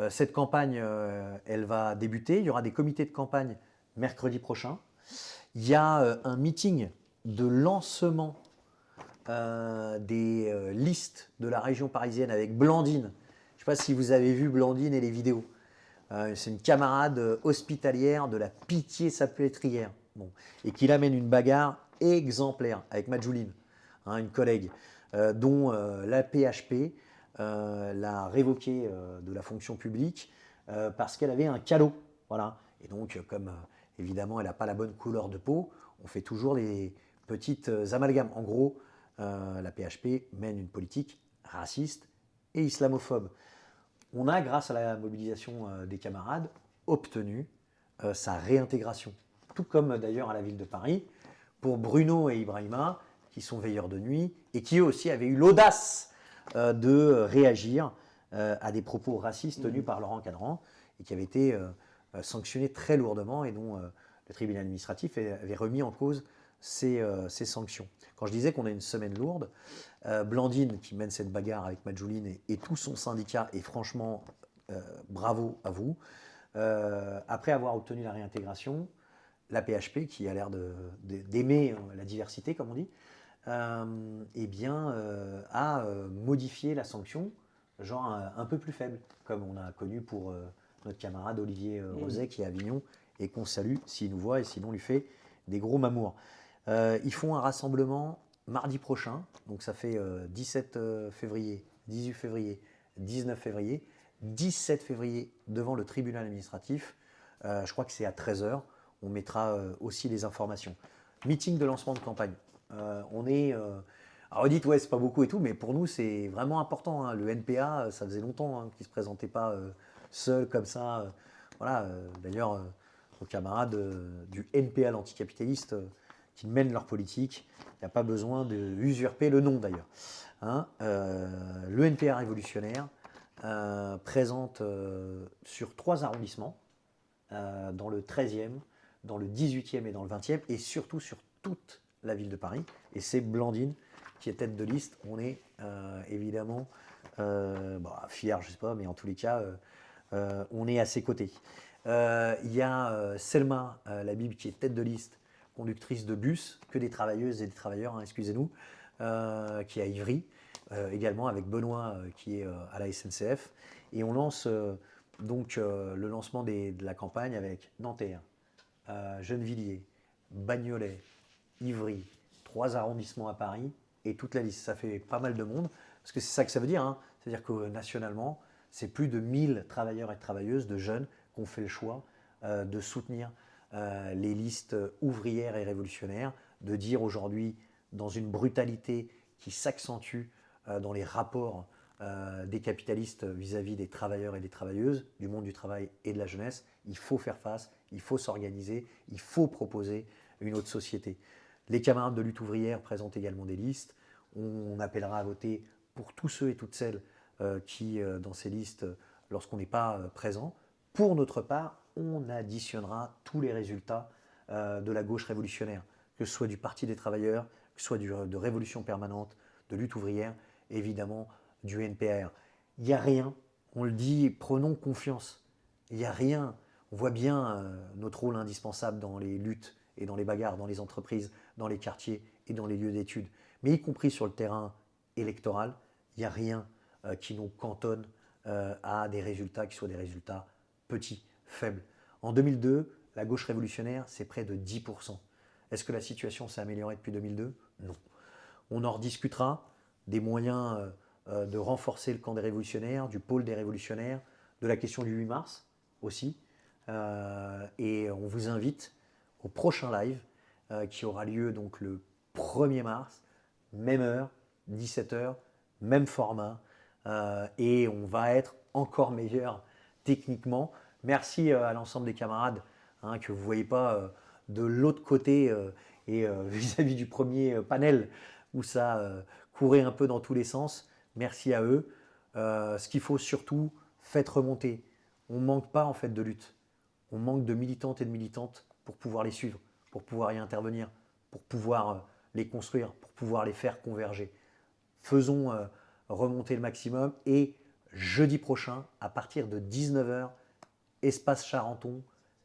cette campagne, elle va débuter. Il y aura des comités de campagne mercredi prochain. Il y a un meeting de lancement des listes de la région parisienne avec Blandine. Je ne sais pas si vous avez vu Blandine et les vidéos. C'est une camarade hospitalière de la Pitié-Salpêtrière, bon, et qui amène une bagarre exemplaire avec Madjouline, hein, une collègue, dont la PHP l'a révoquée de la fonction publique parce qu'elle avait un calot. Voilà. Et donc, comme évidemment elle n'a pas la bonne couleur de peau, on fait toujours les petites amalgames. En gros, la PHP mène une politique raciste et islamophobe. On a, grâce à la mobilisation des camarades, obtenu sa réintégration. Tout comme d'ailleurs à la ville de Paris, pour Bruno et Ibrahima, qui sont veilleurs de nuit, et qui eux aussi avaient eu l'audace de réagir à des propos racistes tenus par leur encadrant, et qui avaient été sanctionnés très lourdement, et dont le tribunal administratif avait remis en cause ces sanctions. Quand je disais qu'on a une semaine lourde, Blandine, qui mène cette bagarre avec Madjouline et tout son syndicat, et franchement, bravo à vous. Après avoir obtenu la réintégration, la PHP, qui a l'air d'aimer la diversité, comme on dit, eh bien, a modifié la sanction, genre un peu plus faible, comme on a connu pour notre camarade Olivier Roset, qui est à Avignon, et qu'on salue s'il nous voit, et sinon on lui fait des gros mamours. Ils font un rassemblement mardi prochain, donc ça fait 17 février, 18 février, 19 février, 17 février devant le tribunal administratif. Je crois que c'est à 13h. On mettra aussi les informations. Meeting de lancement de campagne. Alors vous dites, ouais, c'est pas beaucoup et tout, mais pour nous, c'est vraiment important, hein. Le NPA, ça faisait longtemps qu'il ne se présentait pas seul comme ça. Voilà. D'ailleurs, nos camarades du NPA, l'anticapitaliste, qui mènent leur politique, il n'y a pas besoin d'usurper le nom d'ailleurs. Hein, le NPA révolutionnaire présente sur 3 arrondissements, dans le 13e, dans le 18e et dans le 20e, et surtout sur toute la ville de Paris. Et c'est Blandine qui est tête de liste. On est évidemment fiers, je ne sais pas, mais en tous les cas, on est à ses côtés. Il y a Selma Labib qui est tête de liste, conductrice de bus, que des travailleuses et des travailleurs, hein, excusez-nous, qui est à Ivry, également avec Benoît qui est à la SNCF. Et on lance donc le lancement de la campagne avec Nanterre, Gennevilliers, Bagnolet, Ivry, 3 arrondissements à Paris et toute la liste. Ça fait pas mal de monde, parce que c'est ça que ça veut dire, hein. C'est-à-dire que nationalement, c'est plus de 1000 travailleurs et travailleuses, de jeunes, qui ont fait le choix de soutenir les listes ouvrières et révolutionnaires, de dire aujourd'hui, dans une brutalité qui s'accentue dans les rapports des capitalistes vis-à-vis des travailleurs et des travailleuses, du monde du travail et de la jeunesse, il faut faire face, il faut s'organiser, il faut proposer une autre société. Les camarades de lutte ouvrière présentent également des listes. On appellera à voter pour tous ceux et toutes celles qui, dans ces listes, lorsqu'on n'est pas présent. Pour notre part, on additionnera tous les résultats de la gauche révolutionnaire, que ce soit du Parti des travailleurs, que ce soit de Révolution permanente, de lutte ouvrière, évidemment du NPR. Il n'y a rien, on le dit, prenons confiance. Il n'y a rien. On voit bien notre rôle indispensable dans les luttes et dans les bagarres, dans les entreprises, dans les quartiers et dans les lieux d'études. Mais y compris sur le terrain électoral, il n'y a rien qui nous cantonne à des résultats qui soient des résultats petits, faibles. En 2002, la gauche révolutionnaire, c'est près de 10%. Est-ce que la situation s'est améliorée depuis 2002 ? Non. On en rediscutera des moyens de renforcer le camp des révolutionnaires, du pôle des révolutionnaires, de la question du 8 mars aussi. Et on vous invite au prochain live qui aura lieu donc le 1er mars, même heure, 17h, même format. Et on va être encore meilleur techniquement. Merci à l'ensemble des camarades que vous ne voyez pas de l'autre côté et vis-à-vis du premier panel où ça courait un peu dans tous les sens. Merci à eux. Ce qu'il faut surtout, faites remonter. On ne manque pas en fait de lutte. On manque de militantes et de militantes pour pouvoir les suivre, pour pouvoir y intervenir, pour pouvoir les construire, pour pouvoir les faire converger. Faisons remonter le maximum et jeudi prochain, à partir de 19h, Espace Charenton,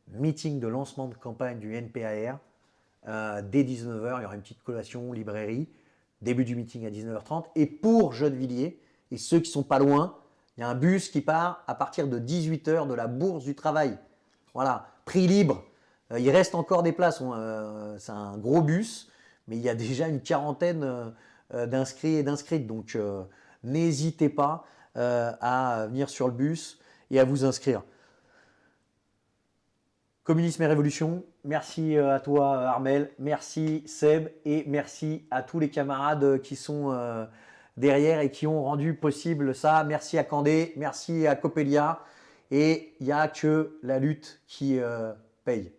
meeting de lancement de campagne du NPAR. Dès 19h, il y aura une petite collation, librairie, début du meeting à 19h30. Et pour Gennevilliers, et ceux qui ne sont pas loin, il y a un bus qui part à partir de 18h de la Bourse du Travail. Voilà, prix libre. Il reste encore des places. C'est un gros bus, mais il y a déjà une quarantaine d'inscrits et d'inscrites. Donc, n'hésitez pas à venir sur le bus et à vous inscrire. Communisme et Révolution, merci à toi Armel, merci Seb et merci à tous les camarades qui sont derrière et qui ont rendu possible ça. Merci à Candé, merci à Coppelia et il n'y a que la lutte qui paye.